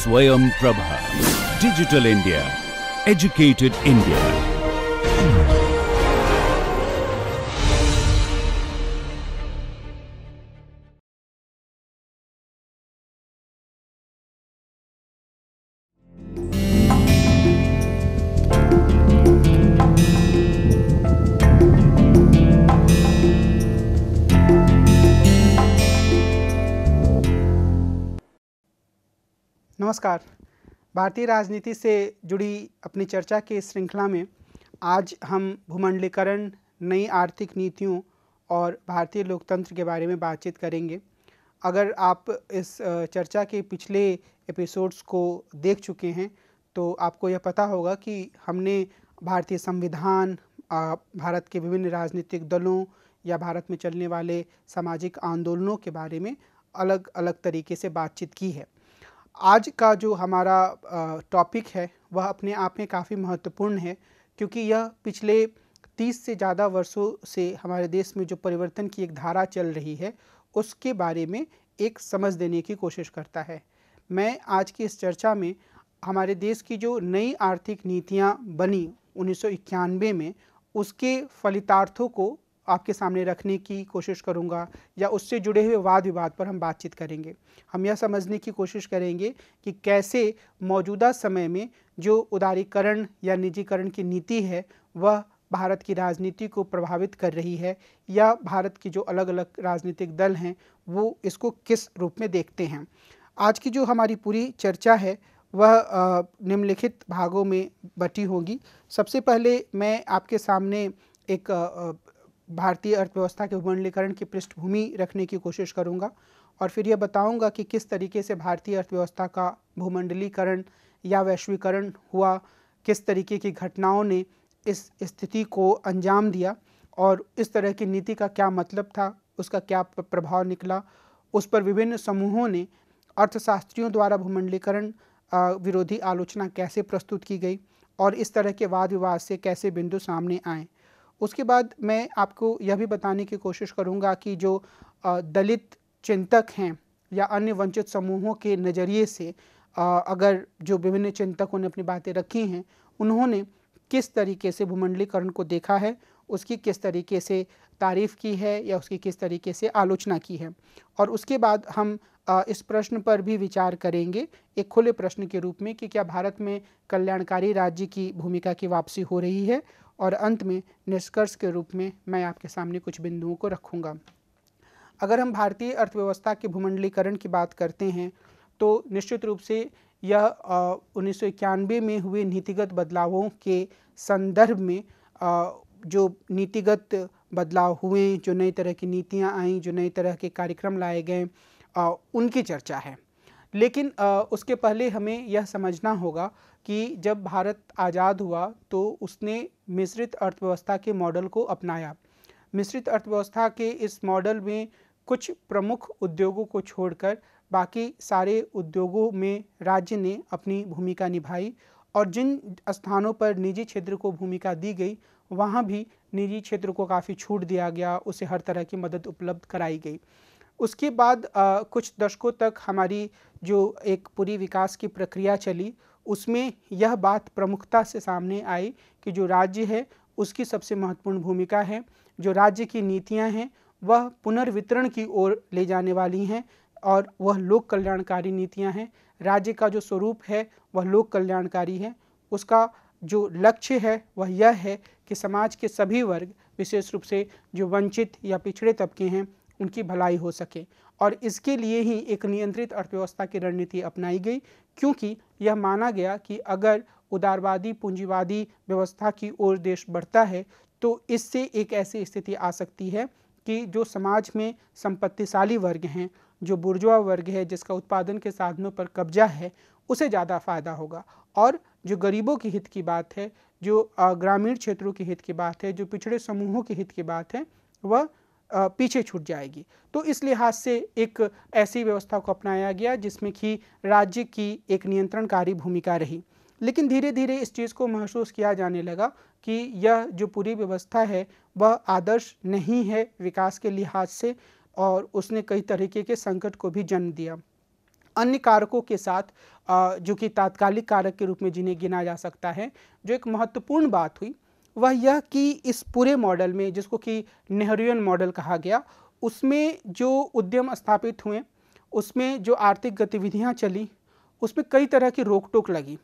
Swayam Prabha. Digital India. Educated India. नमस्कार। भारतीय राजनीति से जुड़ी अपनी चर्चा के इस श्रृंखला में आज हम भूमंडलीकरण, नई आर्थिक नीतियों और भारतीय लोकतंत्र के बारे में बातचीत करेंगे। अगर आप इस चर्चा के पिछले एपिसोड्स को देख चुके हैं तो आपको यह पता होगा कि हमने भारतीय संविधान, भारत के विभिन्न राजनीतिक दलों या भारत में चलने वाले सामाजिक आंदोलनों के बारे में अलग अलग तरीके से बातचीत की है। आज का जो हमारा टॉपिक है वह अपने आप में काफ़ी महत्वपूर्ण है, क्योंकि यह पिछले 30 से ज़्यादा वर्षों से हमारे देश में जो परिवर्तन की एक धारा चल रही है उसके बारे में एक समझ देने की कोशिश करता है। मैं आज की इस चर्चा में हमारे देश की जो नई आर्थिक नीतियां बनी 1991 में उसके फलितार्थों को आपके सामने रखने की कोशिश करूंगा, या उससे जुड़े हुए वाद विवाद पर हम बातचीत करेंगे। हम यह समझने की कोशिश करेंगे कि कैसे मौजूदा समय में जो उदारीकरण या निजीकरण की नीति है वह भारत की राजनीति को प्रभावित कर रही है, या भारत की जो अलग अलग राजनीतिक दल हैं वो इसको किस रूप में देखते हैं। आज की जो हमारी पूरी चर्चा है वह निम्नलिखित भागों में बटी होगी। सबसे पहले मैं आपके सामने एक भारतीय अर्थव्यवस्था के भूमंडलीकरण की पृष्ठभूमि रखने की कोशिश करूंगा, और फिर यह बताऊंगा कि किस तरीके से भारतीय अर्थव्यवस्था का भूमंडलीकरण या वैश्वीकरण हुआ, किस तरीके की घटनाओं ने इस स्थिति को अंजाम दिया और इस तरह की नीति का क्या मतलब था, उसका क्या प्रभाव निकला, उस पर विभिन्न समूहों ने अर्थशास्त्रियों द्वारा भूमंडलीकरण विरोधी आलोचना कैसे प्रस्तुत की गई और इस तरह के वाद विवाद से कैसे बिंदु सामने आए। उसके बाद मैं आपको यह भी बताने की कोशिश करूंगा कि जो दलित चिंतक हैं या अन्य वंचित समूहों के नज़रिए से अगर जो विभिन्न चिंतकों ने अपनी बातें रखी हैं उन्होंने किस तरीके से भूमंडलीकरण को देखा है, उसकी किस तरीके से तारीफ़ की है या उसकी किस तरीके से आलोचना की है। और उसके बाद हम इस प्रश्न पर भी विचार करेंगे एक खुले प्रश्न के रूप में कि क्या भारत में कल्याणकारी राज्य की भूमिका की वापसी हो रही है, और अंत में निष्कर्ष के रूप में मैं आपके सामने कुछ बिंदुओं को रखूंगा। अगर हम भारतीय अर्थव्यवस्था के भूमंडलीकरण की बात करते हैं तो निश्चित रूप से यह 1991 में हुए नीतिगत बदलावों के संदर्भ में जो नीतिगत बदलाव हुए, जो नई तरह की नीतियां आईं, जो नई तरह के कार्यक्रम लाए गए, उनकी चर्चा है। लेकिन उसके पहले हमें यह समझना होगा कि जब भारत आज़ाद हुआ तो उसने मिश्रित अर्थव्यवस्था के मॉडल को अपनाया। मिश्रित अर्थव्यवस्था के इस मॉडल में कुछ प्रमुख उद्योगों को छोड़कर बाकी सारे उद्योगों में राज्य ने अपनी भूमिका निभाई, और जिन स्थानों पर निजी क्षेत्र को भूमिका दी गई वहाँ भी निजी क्षेत्र को काफ़ी छूट दिया गया, उसे हर तरह की मदद उपलब्ध कराई गई। उसके बाद कुछ दशकों तक हमारी जो एक पूरी विकास की प्रक्रिया चली उसमें यह बात प्रमुखता से सामने आई कि जो राज्य है उसकी सबसे महत्वपूर्ण भूमिका है, जो राज्य की नीतियां हैं वह पुनर्वितरण की ओर ले जाने वाली हैं और वह लोक कल्याणकारी नीतियां हैं। राज्य का जो स्वरूप है वह लोक कल्याणकारी है। उसका जो लक्ष्य है वह यह है कि समाज के सभी वर्ग, विशेष रूप से जो वंचित या पिछड़े तबके हैं, उनकी भलाई हो सके, और इसके लिए ही एक नियंत्रित अर्थव्यवस्था की रणनीति अपनाई गई, क्योंकि यह माना गया कि अगर उदारवादी पूंजीवादी व्यवस्था की ओर देश बढ़ता है तो इससे एक ऐसी स्थिति आ सकती है कि जो समाज में संपत्तिशाली वर्ग हैं, जो बुर्जुआ वर्ग है, जिसका उत्पादन के साधनों पर कब्जा है, उसे ज़्यादा फायदा होगा, और जो गरीबों के हित की बात है, जो ग्रामीण क्षेत्रों के हित की बात है, जो पिछड़े समूहों के हित की बात है, वह पीछे छूट जाएगी। तो इस लिहाज से एक ऐसी व्यवस्था को अपनाया गया जिसमें कि राज्य की एक नियंत्रणकारी भूमिका रही। लेकिन धीरे धीरे इस चीज़ को महसूस किया जाने लगा कि यह जो पूरी व्यवस्था है वह आदर्श नहीं है विकास के लिहाज से, और उसने कई तरीके के संकट को भी जन्म दिया। अन्य कारकों के साथ जो कि तात्कालिक कारक के रूप में जिन्हें गिना जा सकता है, जो एक महत्वपूर्ण बात हुई वह यह कि इस पूरे मॉडल में, जिसको कि नेहरूवियन मॉडल कहा गया, उसमें जो उद्यम स्थापित हुए, उसमें जो आर्थिक गतिविधियां चली, उसमें कई तरह की रोक टोक लगी।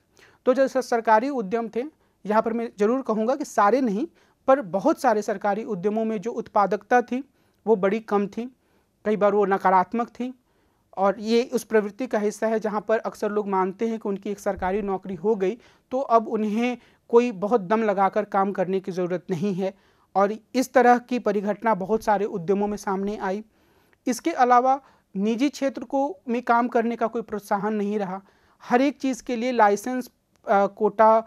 तो जैसे सरकारी उद्यम थे, यहाँ पर मैं जरूर कहूँगा कि सारे नहीं, पर बहुत सारे सरकारी उद्यमों में जो उत्पादकता थी वो बड़ी कम थी, कई बार वो नकारात्मक थी। और ये उस प्रवृत्ति का हिस्सा है जहाँ पर अक्सर लोग मानते हैं कि उनकी एक सरकारी नौकरी हो गई तो अब उन्हें कोई बहुत दम लगाकर काम करने की ज़रूरत नहीं है, और इस तरह की परिघटना बहुत सारे उद्यमों में सामने आई। इसके अलावा निजी क्षेत्र को में काम करने का कोई प्रोत्साहन नहीं रहा। हर एक चीज़ के लिए लाइसेंस कोटा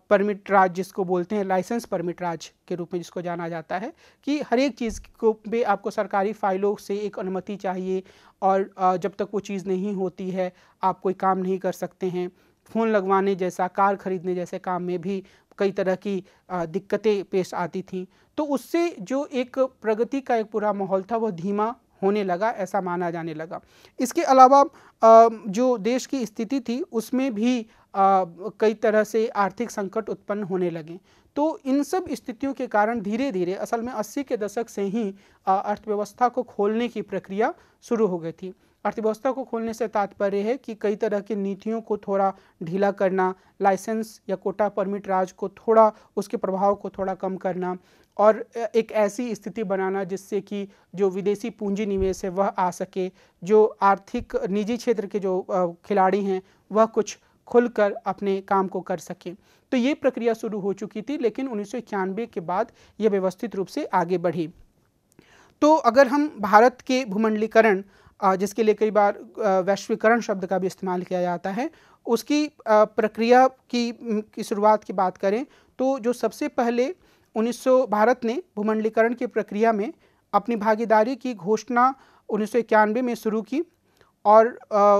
परमिट राज, जिसको बोलते हैं लाइसेंस परमिट राज के रूप में जिसको जाना जाता है, कि हर एक चीज़ को पे आपको सरकारी फाइलों से एक अनुमति चाहिए, और जब तक वो चीज़ नहीं होती है आप कोई काम नहीं कर सकते हैं। फ़ोन लगवाने जैसा, कार खरीदने जैसे काम में भी कई तरह की दिक्कतें पेश आती थीं। तो उससे जो एक प्रगति का एक पूरा माहौल था वह धीमा होने लगा, ऐसा माना जाने लगा। इसके अलावा जो देश की स्थिति थी उसमें भी कई तरह से आर्थिक संकट उत्पन्न होने लगे। तो इन सब स्थितियों के कारण धीरे धीरे असल में 80 के दशक से ही अर्थव्यवस्था को खोलने की प्रक्रिया शुरू हो गई थी। अर्थव्यवस्था को खोलने से तात्पर्य है कि कई तरह की नीतियों को थोड़ा ढीला करना, लाइसेंस या कोटा परमिट राज को थोड़ा, उसके प्रभाव को थोड़ा कम करना, और एक ऐसी स्थिति बनाना जिससे कि जो विदेशी पूंजी निवेश है वह आ सके, जो आर्थिक निजी क्षेत्र के जो खिलाड़ी हैं वह कुछ खुलकर अपने काम को कर सकें। तो ये प्रक्रिया शुरू हो चुकी थी, लेकिन 1991 के बाद यह व्यवस्थित रूप से आगे बढ़ी। तो अगर हम भारत के भूमंडलीकरण, जिसके लिए कई बार वैश्वीकरण शब्द का भी इस्तेमाल किया जाता है, उसकी प्रक्रिया की शुरुआत की बात करें तो जो सबसे पहले भारत ने भूमंडलीकरण की प्रक्रिया में अपनी भागीदारी की घोषणा 1991 में शुरू की, और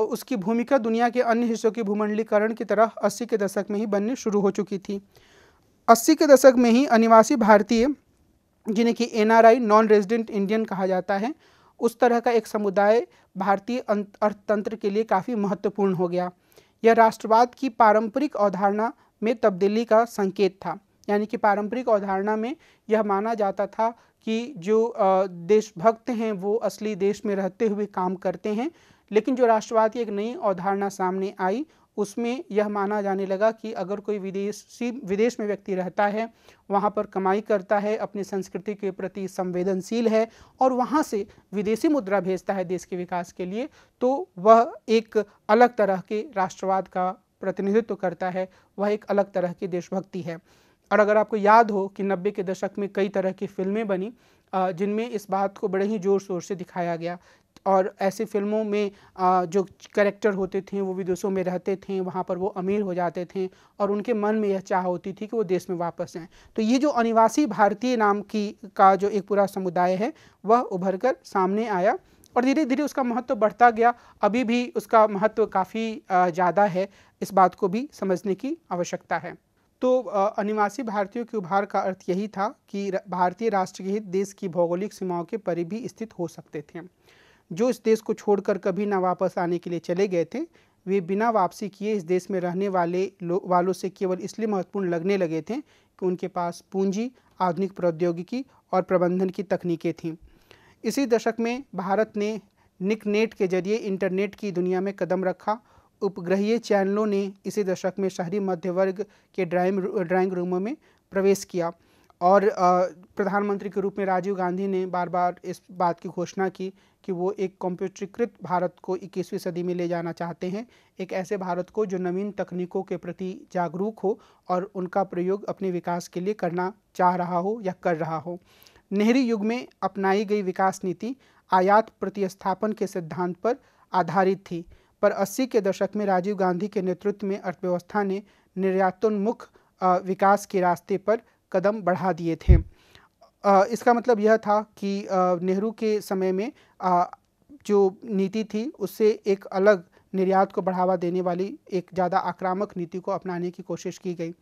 उसकी भूमिका दुनिया के अन्य हिस्सों के भूमंडलीकरण की तरह 80 के दशक में ही बननी शुरू हो चुकी थी। 80 के दशक में ही अनिवासी भारतीय, जिन्हें कि NRI, नॉन रेजिडेंट इंडियन कहा जाता है, उस तरह का एक समुदाय भारतीय अर्थतंत्र के लिए काफ़ी महत्वपूर्ण हो गया। यह राष्ट्रवाद की पारंपरिक अवधारणा में तब्दीली का संकेत था। यानी कि पारंपरिक अवधारणा में यह माना जाता था कि जो देशभक्त हैं वो असली देश में रहते हुए काम करते हैं, लेकिन जो राष्ट्रवाद की एक नई अवधारणा सामने आई उसमें यह माना जाने लगा कि अगर कोई विदेश में व्यक्ति रहता है, वहाँ पर कमाई करता है, अपनी संस्कृति के प्रति संवेदनशील है और वहाँ से विदेशी मुद्रा भेजता है देश के विकास के लिए, तो वह एक अलग तरह के राष्ट्रवाद का प्रतिनिधित्व करता है, वह एक अलग तरह की देशभक्ति है। और अगर आपको याद हो कि 90 के दशक में कई तरह की फिल्में बनी जिनमें इस बात को बड़े ही ज़ोर शोर से दिखाया गया, और ऐसी फिल्मों में जो कैरेक्टर होते थे वो विदेशों में रहते थे, वहाँ पर वो अमीर हो जाते थे और उनके मन में यह चाह होती थी कि वो देश में वापस आएँ। तो ये जो अनिवासी भारतीय नाम का जो एक पूरा समुदाय है वह उभर कर सामने आया और धीरे धीरे उसका महत्व बढ़ता गया। अभी भी उसका महत्व काफ़ी ज़्यादा है, इस बात को भी समझने की आवश्यकता है। तो अनिवासी भारतीयों के उभार का अर्थ यही था कि भारतीय राष्ट्र के हित देश की भौगोलिक सीमाओं के परे भी स्थित हो सकते थे। जो इस देश को छोड़कर कभी ना वापस आने के लिए चले गए थे, वे बिना वापसी किए इस देश में रहने वालों से केवल इसलिए महत्वपूर्ण लगने लगे थे कि उनके पास पूंजी, आधुनिक प्रौद्योगिकी और प्रबंधन की तकनीकें थीं। इसी दशक में भारत ने निकनेट के जरिए इंटरनेट की दुनिया में कदम रखा। उपग्रहीय चैनलों ने इसी दशक में शहरी मध्य वर्ग के ड्राइंग रूमों में प्रवेश किया और प्रधानमंत्री के रूप में राजीव गांधी ने बार बार इस बात की घोषणा की कि वो एक कंप्यूटरीकृत भारत को 21वीं सदी में ले जाना चाहते हैं, एक ऐसे भारत को जो नवीन तकनीकों के प्रति जागरूक हो और उनका प्रयोग अपने विकास के लिए करना चाह रहा हो या कर रहा हो। नेहरू युग में अपनाई गई विकास नीति आयात प्रतिस्थापन के सिद्धांत पर आधारित थी, पर 80 के दशक में राजीव गांधी के नेतृत्व में अर्थव्यवस्था ने निर्यातोन्मुख विकास के रास्ते पर कदम बढ़ा दिए थे। इसका मतलब यह था कि नेहरू के समय में जो नीति थी उससे एक अलग निर्यात को बढ़ावा देने वाली एक ज़्यादा आक्रामक नीति को अपनाने की कोशिश की गई।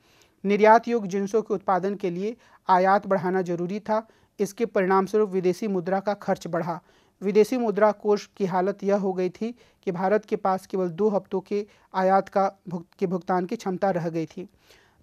निर्यात योग्य जिंसों के उत्पादन के लिए आयात बढ़ाना जरूरी था। इसके परिणामस्वरूप विदेशी मुद्रा का खर्च बढ़ा। विदेशी मुद्रा कोष की हालत यह हो गई थी कि भारत के पास केवल 2 हफ्तों के आयात के भुगतान की क्षमता रह गई थी।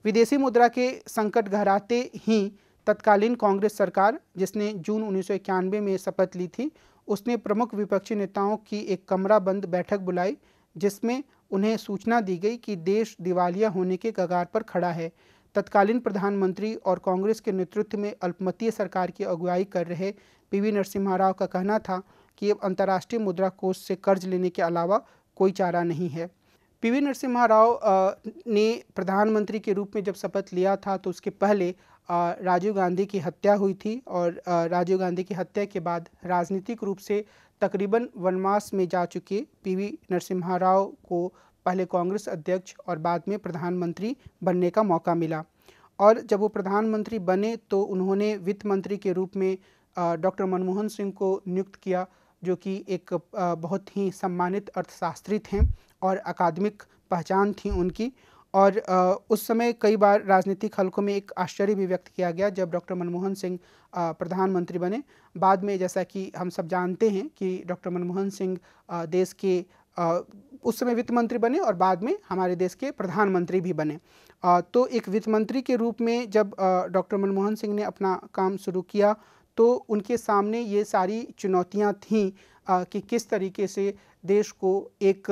विदेशी मुद्रा के संकट गहराते ही तत्कालीन कांग्रेस सरकार, जिसने जून 1991 में शपथ ली थी, उसने प्रमुख विपक्षी नेताओं की एक कमराबंद बैठक बुलाई, जिसमें उन्हें सूचना दी गई कि देश दिवालिया होने के कगार पर खड़ा है। तत्कालीन प्रधानमंत्री और कांग्रेस के नेतृत्व में अल्पमतीय सरकार की अगुवाई कर रहे पीवी नरसिम्हा राव का कहना था कि अब अंतर्राष्ट्रीय मुद्रा कोष से कर्ज लेने के अलावा कोई चारा नहीं है। पीवी नरसिम्हा राव ने प्रधानमंत्री के रूप में जब शपथ लिया था तो उसके पहले राजीव गांधी की हत्या हुई थी और राजीव गांधी की हत्या के बाद राजनीतिक रूप से तकरीबन वनवास में जा चुके पीवी नरसिम्हा राव को पहले कांग्रेस अध्यक्ष और बाद में प्रधानमंत्री बनने का मौका मिला। और जब वो प्रधानमंत्री बने तो उन्होंने वित्त मंत्री के रूप में डॉक्टर मनमोहन सिंह को नियुक्त किया, जो कि एक बहुत ही सम्मानित अर्थशास्त्री थे और अकादमिक पहचान थी उनकी। और उस समय कई बार राजनीतिक हलकों में एक आश्चर्य भी व्यक्त किया गया जब डॉक्टर मनमोहन सिंह प्रधानमंत्री बने। बाद में जैसा कि हम सब जानते हैं कि डॉक्टर मनमोहन सिंह देश के उस समय वित्त मंत्री बने और बाद में हमारे देश के प्रधानमंत्री भी बने। तो एक वित्त मंत्री के रूप में जब डॉक्टर मनमोहन सिंह ने अपना काम शुरू किया तो उनके सामने ये सारी चुनौतियां थीं कि किस तरीके से देश को एक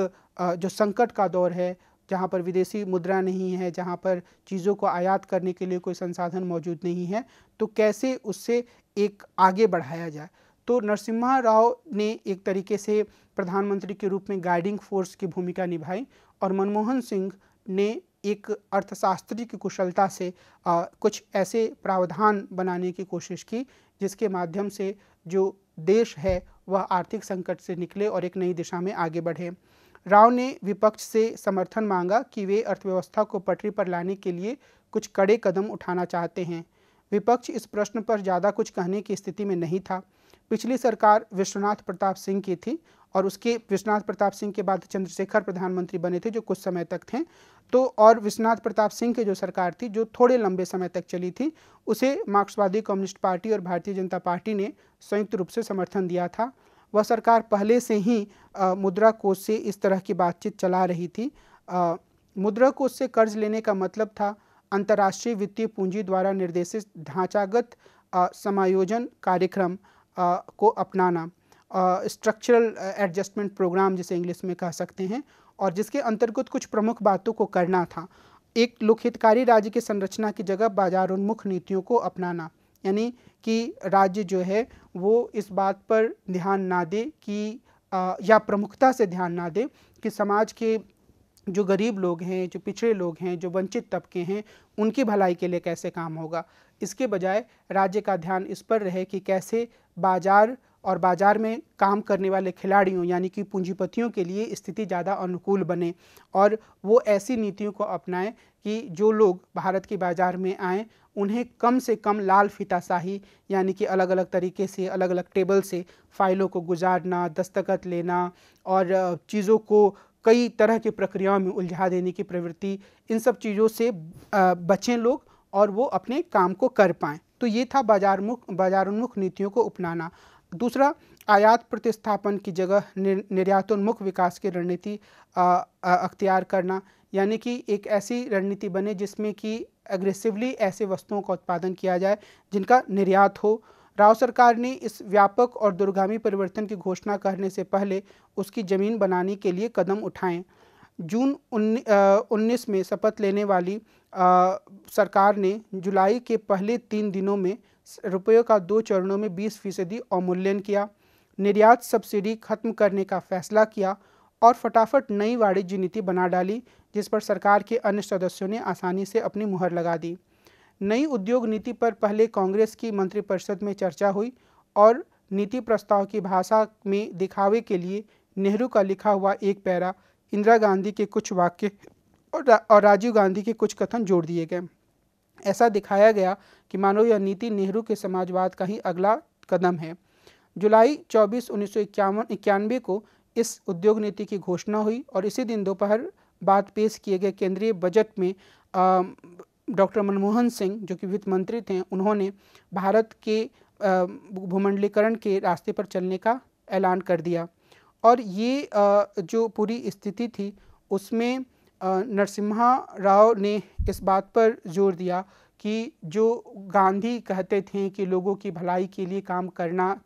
जो संकट का दौर है, जहाँ पर विदेशी मुद्रा नहीं है, जहाँ पर चीज़ों को आयात करने के लिए कोई संसाधन मौजूद नहीं है, तो कैसे उससे एक आगे बढ़ाया जाए। तो नरसिम्हा राव ने एक तरीके से प्रधानमंत्री के रूप में गाइडिंग फोर्स की भूमिका निभाई और मनमोहन सिंह ने एक अर्थशास्त्री की कुशलता से कुछ ऐसे प्रावधान बनाने की कोशिश की जिसके माध्यम से जो देश है वह आर्थिक संकट से निकले और एक नई दिशा में आगे बढ़े। राव ने विपक्ष से समर्थन मांगा कि वे अर्थव्यवस्था को पटरी पर लाने के लिए कुछ कड़े कदम उठाना चाहते हैं। विपक्ष इस प्रश्न पर ज़्यादा कुछ कहने की स्थिति में नहीं था। पिछली सरकार विश्वनाथ प्रताप सिंह की थी और उसके विश्वनाथ प्रताप सिंह के बाद चंद्रशेखर प्रधानमंत्री बने थे जो कुछ समय तक थे। तो और विश्वनाथ प्रताप सिंह की जो सरकार थी जो थोड़े लंबे समय तक चली थी, उसे मार्क्सवादी कम्युनिस्ट पार्टी और भारतीय जनता पार्टी ने संयुक्त रूप से समर्थन दिया था। वह सरकार पहले से ही मुद्रा कोष से इस तरह की बातचीत चला रही थी। मुद्रा कोष से कर्ज लेने का मतलब था अंतर्राष्ट्रीय वित्तीय पूंजी द्वारा निर्देशित ढांचागत समायोजन कार्यक्रम को अपनाना, स्ट्रक्चरल एडजस्टमेंट प्रोग्राम जिसे इंग्लिश में कह सकते हैं, और जिसके अंतर्गत कुछ प्रमुख बातों को करना था। एक लोकहितकारी राज्य की संरचना की जगह बाजारोन्मुख नीतियों को अपनाना, यानी कि राज्य जो है वो इस बात पर ध्यान ना दे कि या प्रमुखता से ध्यान ना दे कि समाज के जो गरीब लोग हैं, जो पिछड़े लोग हैं, जो वंचित तबके हैं, उनकी भलाई के लिए कैसे काम होगा। इसके बजाय राज्य का ध्यान इस पर रहे कि कैसे बाजार और बाजार में काम करने वाले खिलाड़ियों यानी कि पूंजीपतियों के लिए स्थिति ज़्यादा अनुकूल बने और वो ऐसी नीतियों को अपनाएं कि जो लोग भारत के बाज़ार में आएँ उन्हें कम से कम लाल फीताशाही यानी कि अलग अलग तरीके से अलग अलग टेबल से फाइलों को गुजारना, दस्तखत लेना और चीज़ों को कई तरह की प्रक्रियाओं में उलझा देने की प्रवृत्ति, इन सब चीज़ों से बचें लोग और वो अपने काम को कर पाएँ। तो ये था बाजारोन्मुख नीतियों को अपनाना। दूसरा, आयात प्रतिस्थापन की जगह निर्यातोन्मुख विकास की रणनीति अख्तियार करना, यानी कि एक ऐसी रणनीति बने जिसमें कि एग्रेसिवली ऐसे वस्तुओं का उत्पादन किया जाए जिनका निर्यात हो। राव सरकार ने इस व्यापक और दूरगामी परिवर्तन की घोषणा करने से पहले उसकी ज़मीन बनाने के लिए कदम उठाएं। जून 19 में शपथ लेने वाली सरकार ने जुलाई के पहले 3 दिनों में रुपयों का 2 चरणों में 20% अवमूल्यन किया, निर्यात सब्सिडी खत्म करने का फैसला किया और फटाफट नई वाणिज्य नीति बना डाली जिस पर सरकार के अन्य सदस्यों ने आसानी से अपनी मुहर लगा दी। नई उद्योग नीति पर पहले कांग्रेस की मंत्रिपरिषद में चर्चा हुई और नीति प्रस्ताव की भाषा में दिखावे के लिए नेहरू का लिखा हुआ एक पैरा, इंदिरा गांधी के कुछ वाक्य और राजीव गांधी के कुछ कथन जोड़ दिए गए। ऐसा दिखाया गया कि मानो यह नीति नेहरू के समाजवाद का ही अगला कदम है। जुलाई 24, 1991 को इस उद्योग नीति की घोषणा हुई और इसी दिन दोपहर बाद पेश किए गए केंद्रीय बजट में डॉक्टर मनमोहन सिंह जो कि वित्त मंत्री थे, उन्होंने भारत के भूमंडलीकरण के रास्ते पर चलने का ऐलान कर दिया। और ये जो पूरी स्थिति थी उसमें नरसिम्हा राव ने इस बात पर जोर दिया कि जो गांधी कहते थे कि लोगों की भलाई के लिए काम करना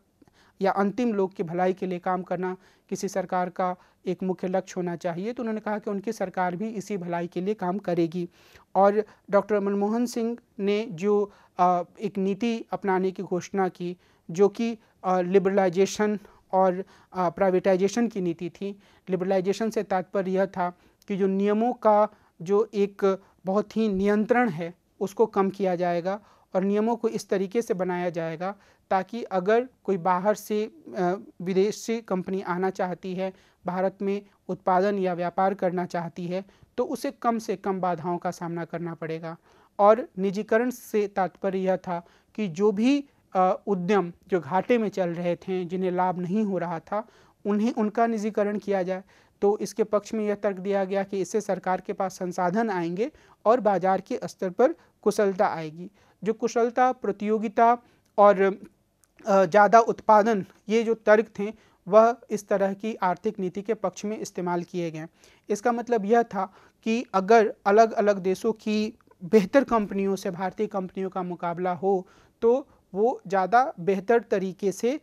या अंतिम लोग की भलाई के लिए काम करना किसी सरकार का एक मुख्य लक्ष्य होना चाहिए, तो उन्होंने कहा कि उनकी सरकार भी इसी भलाई के लिए काम करेगी। और डॉक्टर मनमोहन सिंह ने जो एक नीति अपनाने की घोषणा की, जो कि लिबरलाइजेशन और प्राइवेटाइजेशन की नीति थी। लिबरलाइजेशन से तात्पर्य यह था कि जो नियमों का जो एक बहुत ही नियंत्रण है उसको कम किया जाएगा और नियमों को इस तरीके से बनाया जाएगा ताकि अगर कोई बाहर से विदेशी कंपनी आना चाहती है, भारत में उत्पादन या व्यापार करना चाहती है, तो उसे कम से कम बाधाओं का सामना करना पड़ेगा। और निजीकरण से तात्पर्य यह था कि जो भी उद्यम जो घाटे में चल रहे थे, जिन्हें लाभ नहीं हो रहा था, उनका निजीकरण किया जाए। तो इसके पक्ष में यह तर्क दिया गया कि इससे सरकार के पास संसाधन आएंगे और बाजार के स्तर पर कुशलता आएगी। जो कुशलता, प्रतियोगिता और ज़्यादा उत्पादन, ये जो तर्क थे वह इस तरह की आर्थिक नीति के पक्ष में इस्तेमाल किए गए। इसका मतलब यह था कि अगर अलग अलग देशों की बेहतर कंपनियों से भारतीय कंपनियों का मुकाबला हो तो वो ज़्यादा बेहतर तरीके से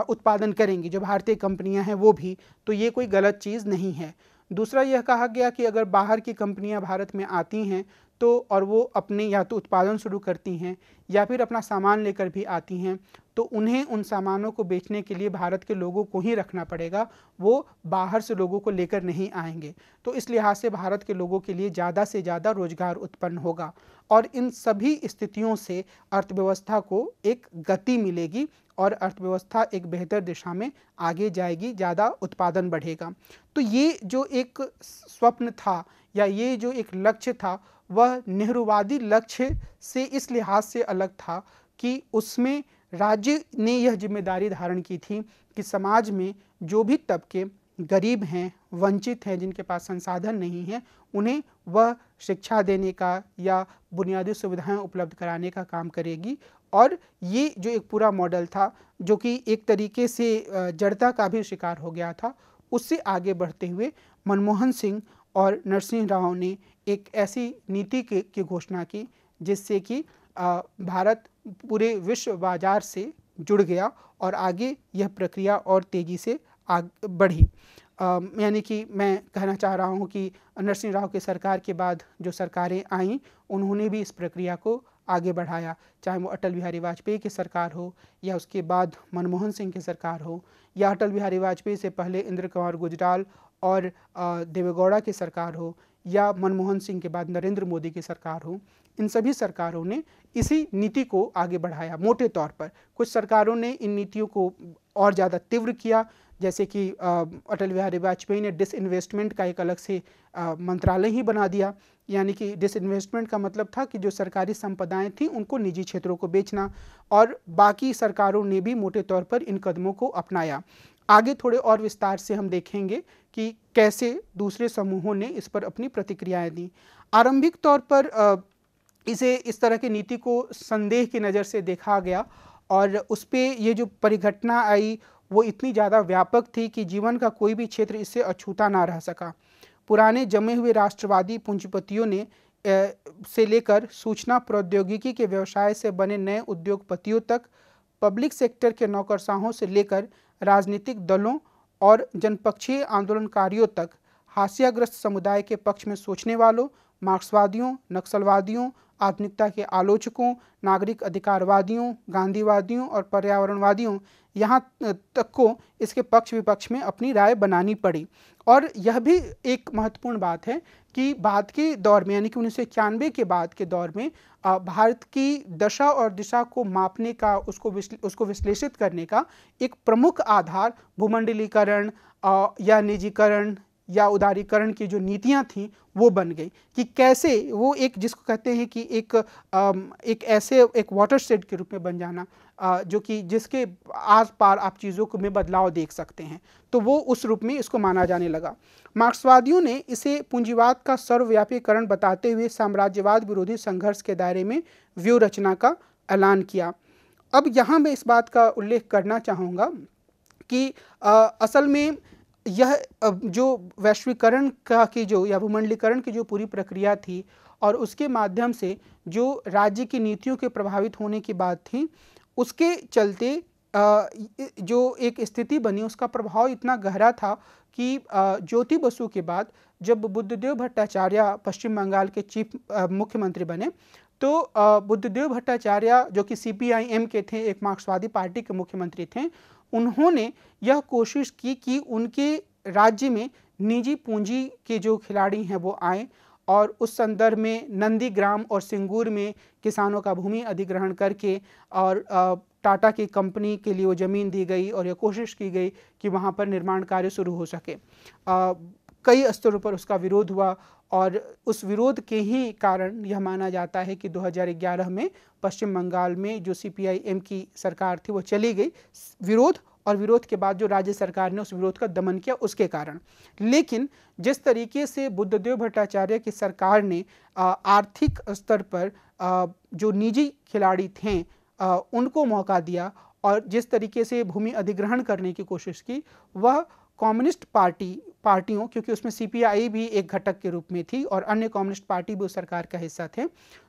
उत्पादन करेंगी, जो भारतीय कंपनियां हैं वो भी, तो ये कोई गलत चीज़ नहीं है। दूसरा यह कहा गया कि अगर बाहर की कंपनियां भारत में आती हैं तो और वो अपने या तो उत्पादन शुरू करती हैं या फिर अपना सामान लेकर भी आती हैं, तो उन्हें उन सामानों को बेचने के लिए भारत के लोगों को ही रखना पड़ेगा, वो बाहर से लोगों को लेकर नहीं आएंगे। तो इस लिहाज से भारत के लोगों के लिए ज़्यादा से ज़्यादा रोजगार उत्पन्न होगा और इन सभी स्थितियों से अर्थव्यवस्था को एक गति मिलेगी और अर्थव्यवस्था एक बेहतर दिशा में आगे जाएगी, ज़्यादा उत्पादन बढ़ेगा। तो ये जो एक स्वप्न था या ये जो एक लक्ष्य था वह नेहरूवादी लक्ष्य से इस लिहाज से अलग था कि उसमें राज्य ने यह जिम्मेदारी धारण की थी कि समाज में जो भी तबके गरीब हैं, वंचित हैं, जिनके पास संसाधन नहीं हैं, उन्हें वह शिक्षा देने का या बुनियादी सुविधाएं उपलब्ध कराने का काम करेगी। और ये जो एक पूरा मॉडल था जो कि एक तरीके से जड़ता का भी शिकार हो गया था, उससे आगे बढ़ते हुए मनमोहन सिंह और नरसिंह राव ने एक ऐसी नीति की घोषणा की जिससे कि भारत पूरे विश्व बाजार से जुड़ गया और आगे यह प्रक्रिया और तेज़ी से आगे बढ़ी। यानी कि मैं कहना चाह रहा हूँ कि नरसिंह राव की सरकार के बाद जो सरकारें आईं उन्होंने भी इस प्रक्रिया को आगे बढ़ाया, चाहे वो अटल बिहारी वाजपेयी की सरकार हो या उसके बाद मनमोहन सिंह की सरकार हो या अटल बिहारी वाजपेयी से पहले इंदिरा कुमार गुजराल और देवेगौड़ा की सरकार हो या मनमोहन सिंह के बाद नरेंद्र मोदी की सरकार हो। इन सभी सरकारों ने इसी नीति को आगे बढ़ाया मोटे तौर पर। कुछ सरकारों ने इन नीतियों को और ज़्यादा तीव्र किया, जैसे कि अटल बिहारी वाजपेयी ने डिसइन्वेस्टमेंट का एक अलग से मंत्रालय ही बना दिया। यानी कि डिसइन्वेस्टमेंट का मतलब था कि जो सरकारी संपदाएं थीं उनको निजी क्षेत्रों को बेचना, और बाकी सरकारों ने भी मोटे तौर पर इन कदमों को अपनाया। आगे थोड़े और विस्तार से हम देखेंगे कि कैसे दूसरे समूहों ने इस पर अपनी प्रतिक्रियाएं दी। आरंभिक तौर पर इसे इस तरह की नीति को संदेह की नज़र से देखा गया और उस पर ये जो परिघटना आई वो इतनी ज़्यादा व्यापक थी कि जीवन का कोई भी क्षेत्र इससे अछूता ना रह सका। पुराने जमे हुए राष्ट्रवादी पूंजीपतियों ने से लेकर सूचना प्रौद्योगिकी के व्यवसाय से बने नए उद्योगपतियों तक, पब्लिक सेक्टर के नौकरशाहों से लेकर राजनीतिक दलों और जनपक्षीय आंदोलनकारियों तक, हाशियाग्रस्त समुदाय के पक्ष में सोचने वालों, मार्क्सवादियों, नक्सलवादियों, आधुनिकता के आलोचकों, नागरिक अधिकारवादियों, गांधीवादियों और पर्यावरणवादियों, यहाँ तक को इसके पक्ष विपक्ष में अपनी राय बनानी पड़ी। और यह भी एक महत्वपूर्ण बात है कि बाद के दौर में यानी कि 1991 के बाद के दौर में भारत की दशा और दिशा को मापने का, उसको विश्लेषित करने का एक प्रमुख आधार भूमंडलीकरण या निजीकरण या उदारीकरण की जो नीतियां थीं वो बन गई कि कैसे वो एक, जिसको कहते हैं कि एक ऐसे एक वाटरशेड के रूप में बन जाना जो कि जिसके आस पार आप चीज़ों में बदलाव देख सकते हैं, तो वो उस रूप में इसको माना जाने लगा। मार्क्सवादियों ने इसे पूंजीवाद का सर्वव्यापीकरण बताते हुए साम्राज्यवाद विरोधी संघर्ष के दायरे में व्यूह रचना का ऐलान किया। अब यहाँ मैं इस बात का उल्लेख करना चाहूँगा कि असल में यह जो वैश्वीकरण का की जो या भूमंडलीकरण की जो पूरी प्रक्रिया थी और उसके माध्यम से जो राज्य की नीतियों के प्रभावित होने की बात थी, उसके चलते जो एक स्थिति बनी उसका प्रभाव इतना गहरा था कि ज्योति बसु के बाद जब बुद्धदेव भट्टाचार्य पश्चिम बंगाल के चीफ मुख्यमंत्री बने, तो बुद्धदेव भट्टाचार्य जो कि CPIM के थे, एक मार्क्सवादी पार्टी के मुख्यमंत्री थे, उन्होंने यह कोशिश की कि उनके राज्य में निजी पूंजी के जो खिलाड़ी हैं वो आए और उस संदर्भ में नंदीग्राम और सिंगूर में किसानों का भूमि अधिग्रहण करके और टाटा की कंपनी के लिए वो ज़मीन दी गई और यह कोशिश की गई कि वहाँ पर निर्माण कार्य शुरू हो सके। कई स्तरों पर उसका विरोध हुआ और उस विरोध के ही कारण यह माना जाता है कि 2011 में पश्चिम बंगाल में जो CPIM की सरकार थी वो चली गई, विरोध और विरोध के बाद जो राज्य सरकार ने उस विरोध का दमन किया उसके कारण। लेकिन जिस तरीके से बुद्धदेव भट्टाचार्य की सरकार ने आर्थिक स्तर पर जो निजी खिलाड़ी थे उनको मौका दिया और जिस तरीके से भूमि अधिग्रहण करने की कोशिश की, वह कम्युनिस्ट पार्टियों, क्योंकि उसमें CPI भी एक घटक के रूप में थी और अन्य कम्युनिस्ट पार्टी भी उस सरकार का हिस्सा थे,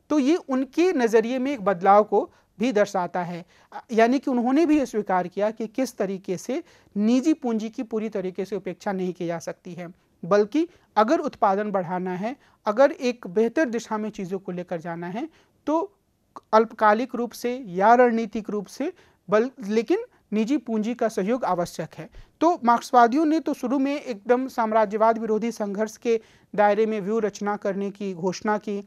तो ये उनके नज़रिए में एक बदलाव को भी दर्शाता है। यानी कि उन्होंने भी ये स्वीकार किया कि किस तरीके से निजी पूंजी की पूरी तरीके से उपेक्षा नहीं की जा सकती है, बल्कि अगर उत्पादन बढ़ाना है, अगर एक बेहतर दिशा में चीज़ों को लेकर जाना है, तो अल्पकालिक रूप से या रणनीतिक रूप से लेकिन निजी पूंजी का सहयोग आवश्यक है। तो मार्क्सवादियों ने तो शुरू में एकदम साम्राज्यवाद विरोधी संघर्ष के दायरे में व्यूह रचना करने की घोषणा की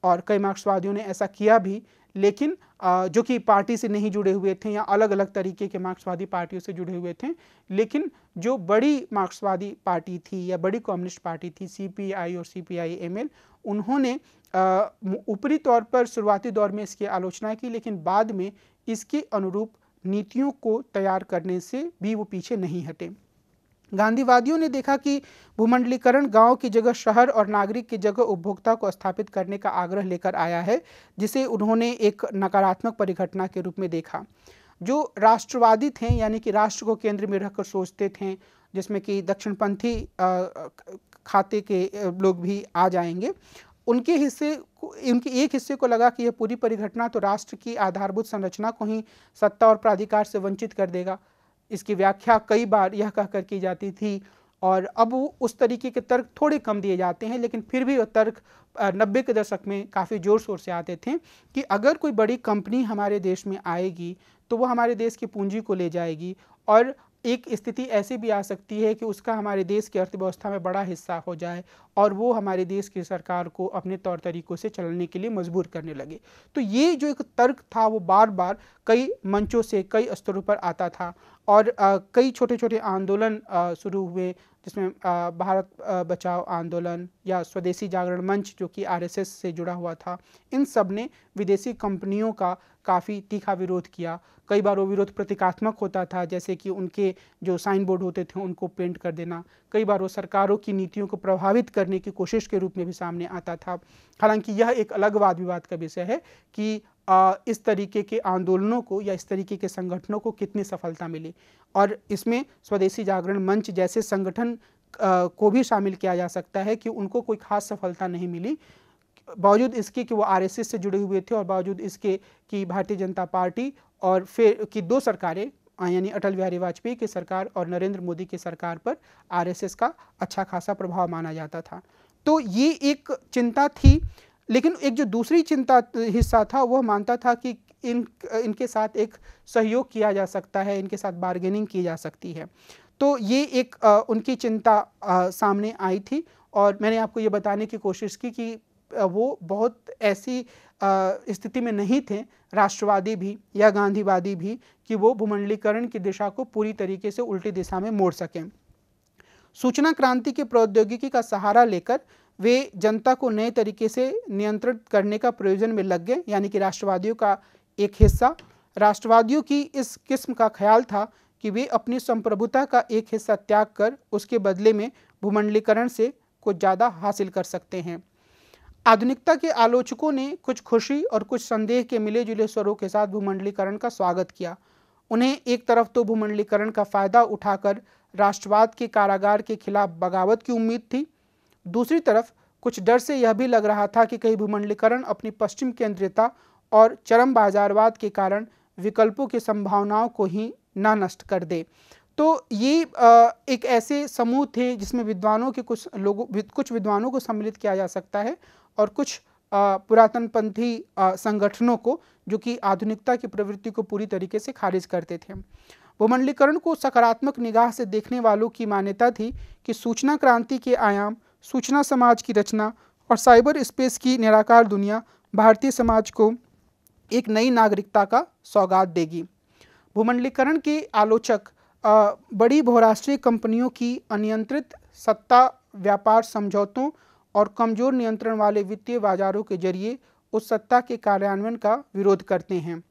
और कई मार्क्सवादियों ने ऐसा किया भी, लेकिन जो कि पार्टी से नहीं जुड़े हुए थे या अलग अलग तरीके के मार्क्सवादी पार्टियों से जुड़े हुए थे, लेकिन जो बड़ी मार्क्सवादी पार्टी थी या बड़ी कम्युनिस्ट पार्टी थी CPI और CPI-ML, उन्होंने ऊपरी तौर पर शुरुआती दौर में इसकी आलोचना की, लेकिन बाद में इसके अनुरूप नीतियों को तैयार करने से भी वो पीछे नहीं हटे। गांधीवादियों ने देखा कि भूमंडलीकरण गांव की जगह शहर और नागरिक की जगह उपभोक्ता को स्थापित करने का आग्रह लेकर आया है, जिसे उन्होंने एक नकारात्मक परिघटना के रूप में देखा। जो राष्ट्रवादी थे, यानी कि राष्ट्र को केंद्र में रखकर सोचते थे, जिसमें कि दक्षिणपंथी खाते के लोग भी आ जाएंगे, उनके एक हिस्से को लगा कि यह पूरी परिघटना तो राष्ट्र की आधारभूत संरचना को ही सत्ता और प्राधिकार से वंचित कर देगा। इसकी व्याख्या कई बार यह कहकर की जाती थी और अब उस तरीके के तर्क थोड़े कम दिए जाते हैं, लेकिन फिर भी वह तर्क 90 के दशक में काफ़ी ज़ोर शोर से आते थे कि अगर कोई बड़ी कंपनी हमारे देश में आएगी तो वह हमारे देश की पूंजी को ले जाएगी और एक स्थिति ऐसी भी आ सकती है कि उसका हमारे देश की अर्थव्यवस्था में बड़ा हिस्सा हो जाए और वो हमारे देश की सरकार को अपने तौर तरीकों से चलने के लिए मजबूर करने लगे। तो ये जो एक तर्क था वो बार बार कई मंचों से कई स्तरों पर आता था और कई छोटे छोटे आंदोलन शुरू हुए, जिसमें भारत बचाओ आंदोलन या स्वदेशी जागरण मंच जो कि RSS से जुड़ा हुआ था, इन सब ने विदेशी कंपनियों का काफ़ी तीखा विरोध किया। कई बार वो विरोध प्रतीकात्मक होता था, जैसे कि उनके जो साइन बोर्ड होते थे उनको पेंट कर देना। कई बार वो सरकारों की नीतियों को प्रभावित करने की कोशिश के रूप में भी सामने आता था। हालांकि यह एक अलग वाद विवाद का विषय है कि इस तरीके के आंदोलनों को या इस तरीके के संगठनों को कितनी सफलता मिली, और इसमें स्वदेशी जागरण मंच जैसे संगठन को भी शामिल किया जा सकता है कि उनको कोई खास सफलता नहीं मिली, बावजूद इसके कि वो RSS से जुड़े हुए थे और बावजूद इसके कि भारतीय जनता पार्टी और फिर की दो सरकारें, यानी अटल बिहारी वाजपेयी की सरकार और नरेंद्र मोदी की सरकार पर RSS का अच्छा खासा प्रभाव माना जाता था। तो ये एक चिंता थी, लेकिन एक जो दूसरी चिंता हिस्सा था वह मानता था कि इनके साथ एक सहयोग किया जा सकता है, इनके साथ बार्गेनिंग की जा सकती है। तो ये एक उनकी चिंता सामने आई थी और मैंने आपको ये बताने की कोशिश की कि वो बहुत ऐसी स्थिति में नहीं थे, राष्ट्रवादी भी या गांधीवादी भी, कि वो भूमंडलीकरण की दिशा को पूरी तरीके से उल्टी दिशा में मोड़ सकें। सूचना क्रांति की प्रौद्योगिकी का सहारा लेकर वे जनता को नए तरीके से नियंत्रित करने का प्रयोजन में लग गए, यानी कि राष्ट्रवादियों का एक हिस्सा। राष्ट्रवादियों की इस किस्म का ख्याल था कि वे अपनी संप्रभुता का एक हिस्सा त्याग कर उसके बदले में भूमंडलीकरण से कुछ ज़्यादा हासिल कर सकते हैं। आधुनिकता के आलोचकों ने कुछ खुशी और कुछ संदेह के मिले जुले स्वरों के साथ भूमंडलीकरण का स्वागत किया। उन्हें एक तरफ तो भूमंडलीकरण का फायदा उठाकर राष्ट्रवाद के कारागार के खिलाफ बगावत की उम्मीद थी, दूसरी तरफ कुछ डर से यह भी लग रहा था कि कहीं भूमंडलीकरण अपनी पश्चिम केंद्रियता और चरम बाजारवाद के कारण विकल्पों की संभावनाओं को ही ना नष्ट कर दे। तो ये एक ऐसे समूह थे जिसमें विद्वानों के कुछ विद्वानों को सम्मिलित किया जा सकता है और कुछ पुरातनपंथी संगठनों को, जो कि आधुनिकता की प्रवृत्ति को पूरी तरीके से खारिज करते थे। भूमंडलीकरण को सकारात्मक निगाह से देखने वालों की मान्यता थी कि सूचना क्रांति के आयाम, सूचना समाज की रचना और साइबर स्पेस की निराकार दुनिया भारतीय समाज को एक नई नागरिकता का सौगात देगी। भूमंडलीकरण के आलोचक बड़ी बहुराष्ट्रीय कंपनियों की अनियंत्रित सत्ता, व्यापार समझौतों और कमजोर नियंत्रण वाले वित्तीय बाजारों के जरिए उस सत्ता के कार्यान्वयन का विरोध करते हैं।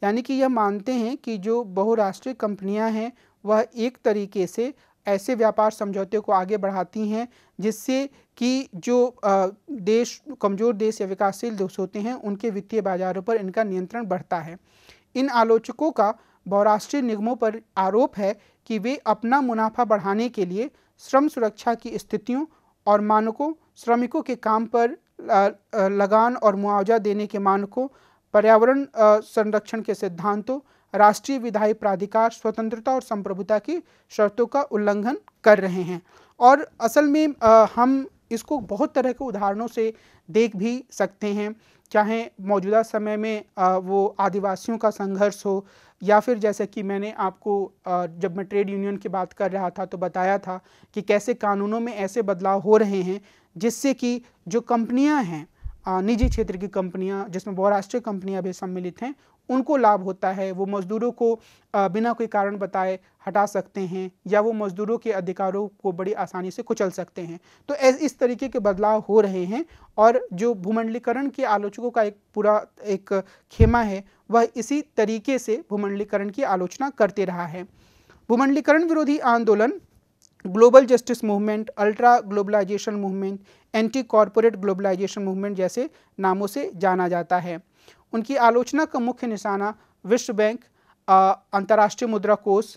यानी कि यह मानते हैं कि जो बहुराष्ट्रीय कंपनियां हैं वह एक तरीके से ऐसे व्यापार समझौते को आगे बढ़ाती हैं जिससे कि जो कमज़ोर देश या विकासशील देश होते हैं उनके वित्तीय बाजारों पर इनका नियंत्रण बढ़ता है। इन आलोचकों का बहुराष्ट्रीय निगमों पर आरोप है कि वे अपना मुनाफा बढ़ाने के लिए श्रम सुरक्षा की स्थितियों और मानकों, श्रमिकों के काम पर लगान और मुआवजा देने के मानकों, पर्यावरण संरक्षण के सिद्धांतों, राष्ट्रीय विधायी प्राधिकार, स्वतंत्रता और संप्रभुता की शर्तों का उल्लंघन कर रहे हैं। और असल में हम इसको बहुत तरह के उदाहरणों से देख भी सकते हैं, चाहे मौजूदा समय में वो आदिवासियों का संघर्ष हो, या फिर जैसे कि मैंने आपको जब मैं ट्रेड यूनियन की बात कर रहा था तो बताया था कि कैसे कानूनों में ऐसे बदलाव हो रहे हैं जिससे कि जो कंपनियां हैं, निजी क्षेत्र की कंपनियां जिसमें बहुराष्ट्रीय कंपनियां भी सम्मिलित हैं, उनको लाभ होता है। वो मजदूरों को बिना कोई कारण बताए हटा सकते हैं या वो मजदूरों के अधिकारों को बड़ी आसानी से कुचल सकते हैं। तो इस तरीके के बदलाव हो रहे हैं और जो भूमंडलीकरण के आलोचकों का एक पूरा एक खेमा है वह इसी तरीके से भूमंडलीकरण की आलोचना करते रहा है। भूमंडलीकरण विरोधी आंदोलन global justice movement, ultra globalization movement, anti corporate globalization movement जैसे नामों से जाना जाता है। उनकी आलोचना का मुख्य निशाना विश्व बैंक, अंतर्राष्ट्रीय मुद्रा कोष,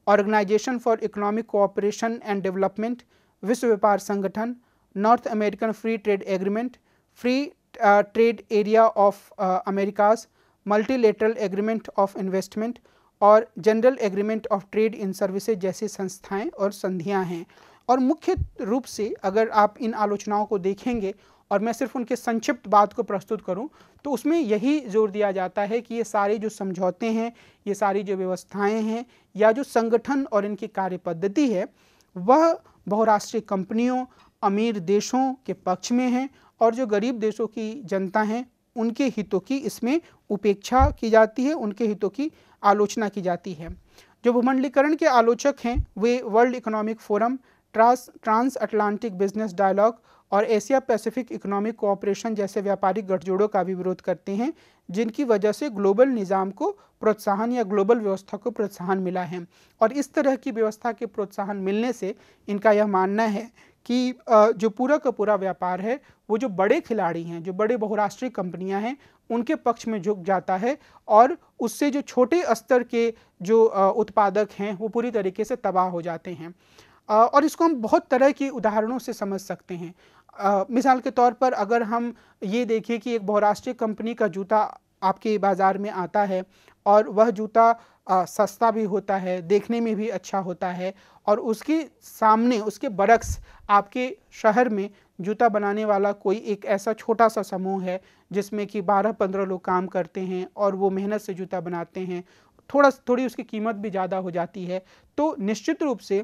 organisation for economic cooperation and development, विश्व व्यापार संगठन, North American free trade agreement, free trade area of Americas, multilateral agreement of investment और general agreement of trade in services जैसी संस्थाएं और संधियां हैं। और मुख्य रूप से अगर आप इन आलोचनाओं को देखेंगे और मैं सिर्फ उनके संक्षिप्त बात को प्रस्तुत करूं तो उसमें यही जोर दिया जाता है कि ये सारे जो समझौते हैं, ये सारी जो व्यवस्थाएं हैं या जो संगठन और इनकी कार्य पद्धति है वह बहुराष्ट्रीय कंपनियों, अमीर देशों के पक्ष में है और जो गरीब देशों की जनता हैं उनके हितों की इसमें उपेक्षा की जाती है, उनके हितों की आलोचना की जाती है। जो भूमंडलीकरण के आलोचक हैं वे world economic forum, trans Atlantic business dialogue और एशिया पैसिफिक इकोनॉमिक कोऑपरेशन जैसे व्यापारिक गठजोड़ों का भी विरोध करते हैं, जिनकी वजह से ग्लोबल निज़ाम को प्रोत्साहन या ग्लोबल व्यवस्था को प्रोत्साहन मिला है। और इस तरह की व्यवस्था के प्रोत्साहन मिलने से इनका यह मानना है कि जो पूरा का पूरा व्यापार है वो जो बड़े खिलाड़ी हैं, जो बड़े बहुराष्ट्रीय कंपनियां हैं, उनके पक्ष में झुक जाता है और उससे जो छोटे स्तर के जो उत्पादक हैं वो पूरी तरीके से तबाह हो जाते हैं। और इसको हम बहुत तरह की उदाहरणों से समझ सकते हैं। मिसाल के तौर पर अगर हम ये देखें कि एक बहुराष्ट्रीय कंपनी का जूता आपके बाज़ार में आता है और वह जूता सस्ता भी होता है, देखने में भी अच्छा होता है और उसके सामने उसके बरक्स आपके शहर में जूता बनाने वाला कोई एक ऐसा छोटा सा समूह है जिसमें कि 12-15 लोग काम करते हैं और वो मेहनत से जूता बनाते हैं, थोड़ी उसकी कीमत भी ज़्यादा हो जाती है, तो निश्चित रूप से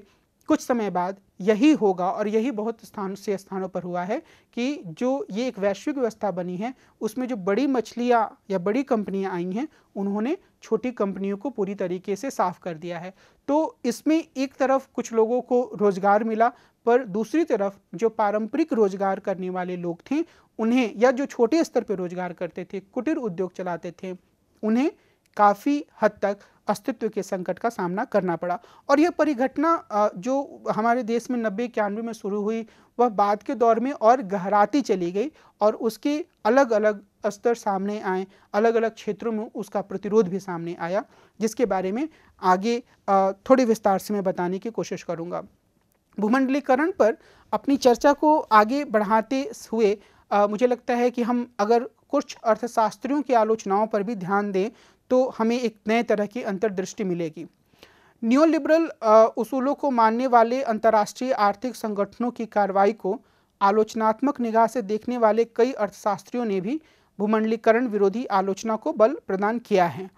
कुछ समय बाद यही होगा और यही बहुत स्थानों पर हुआ है कि जो ये एक वैश्विक व्यवस्था बनी है उसमें जो बड़ी मछलियाँ या बड़ी कंपनियाँ आई हैं उन्होंने छोटी कंपनियों को पूरी तरीके से साफ कर दिया है। तो इसमें एक तरफ कुछ लोगों को रोजगार मिला पर दूसरी तरफ जो पारंपरिक रोजगार करने वाले लोग थे उन्हें, या जो छोटे स्तर पर रोजगार करते थे, कुटीर उद्योग चलाते थे, उन्हें काफ़ी हद तक अस्तित्व के संकट का सामना करना पड़ा। और यह परिघटना जो हमारे देश में 90-91 में शुरू हुई वह बाद के दौर में और गहराती चली गई और उसके अलग अलग स्तर सामने आए, अलग अलग क्षेत्रों में उसका प्रतिरोध भी सामने आया, जिसके बारे में आगे थोड़े विस्तार से मैं बताने की कोशिश करूँगा। भूमंडलीकरण पर अपनी चर्चा को आगे बढ़ाते हुए मुझे लगता है कि हम अगर कुछ अर्थशास्त्रियों की आलोचनाओं पर भी ध्यान दें तो हमें एक नए तरह की अंतर्दृष्टि मिलेगी। न्योलिबरल उसूलों को मानने वाले अंतर्राष्ट्रीय आर्थिक संगठनों की कार्रवाई को आलोचनात्मक निगाह से देखने वाले कई अर्थशास्त्रियों ने भी भूमंडलीकरण विरोधी आलोचना को बल प्रदान किया है।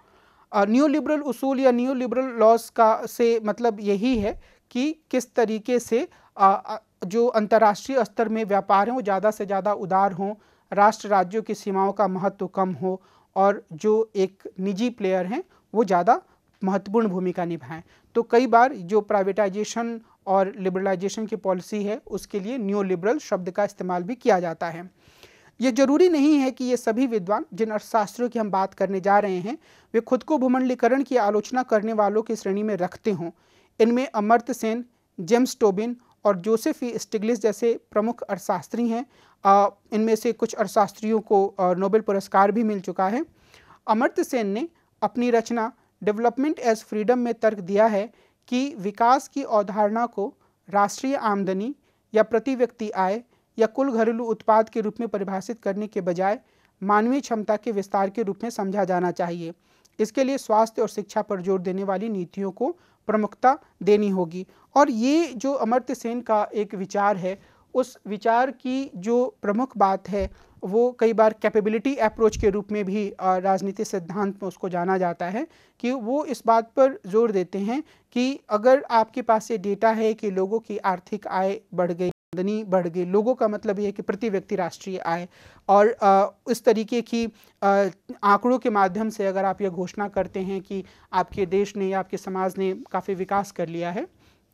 न्योलिबरल उसूल या न्योलिबरल लॉज का से मतलब यही है कि किस तरीके से जो अंतर्राष्ट्रीय स्तर में व्यापार हैं वो ज़्यादा से ज़्यादा उदार हों, राष्ट्र राज्यों की सीमाओं का महत्व कम हो और जो एक निजी प्लेयर हैं वो ज़्यादा महत्वपूर्ण भूमिका निभाएं। तो कई बार जो प्राइवेटाइजेशन और लिबरलाइजेशन की पॉलिसी है उसके लिए न्यू लिबरल शब्द का इस्तेमाल भी किया जाता है। ये जरूरी नहीं है कि ये सभी विद्वान जिन अर्थशास्त्रियों की हम बात करने जा रहे हैं वे खुद को भूमंडलीकरण की आलोचना करने वालों की श्रेणी में रखते हों। इनमें अमर्त्य सेन, जेम्स टोबिन और जोसेफ ई स्टिग्लिट्ज़ जैसे प्रमुख अर्थशास्त्री हैं। इनमें से कुछ अर्थशास्त्रियों को नोबेल पुरस्कार भी मिल चुका है। अमर्त्य सेन ने अपनी रचना डेवलपमेंट एज फ्रीडम में तर्क दिया है कि विकास की अवधारणा को राष्ट्रीय आमदनी या प्रति व्यक्ति आय या कुल घरेलू उत्पाद के रूप में परिभाषित करने के बजाय मानवीय क्षमता के विस्तार के रूप में समझा जाना चाहिए। इसके लिए स्वास्थ्य और शिक्षा पर जोर देने वाली नीतियों को प्रमुखता देनी होगी। और ये जो अमर्त्य सेन का एक विचार है, उस विचार की जो प्रमुख बात है वो कई बार कैपेबिलिटी अप्रोच के रूप में भी राजनीतिक सिद्धांत में उसको जाना जाता है कि वो इस बात पर जोर देते हैं कि अगर आपके पास ये डेटा है कि लोगों की आर्थिक आय बढ़ गई, आमदनी बढ़ गई, लोगों का मतलब ये है कि प्रति व्यक्ति राष्ट्रीय आय, और इस तरीके की आंकड़ों के माध्यम से अगर आप ये घोषणा करते हैं कि आपके देश ने या आपके समाज ने काफ़ी विकास कर लिया है,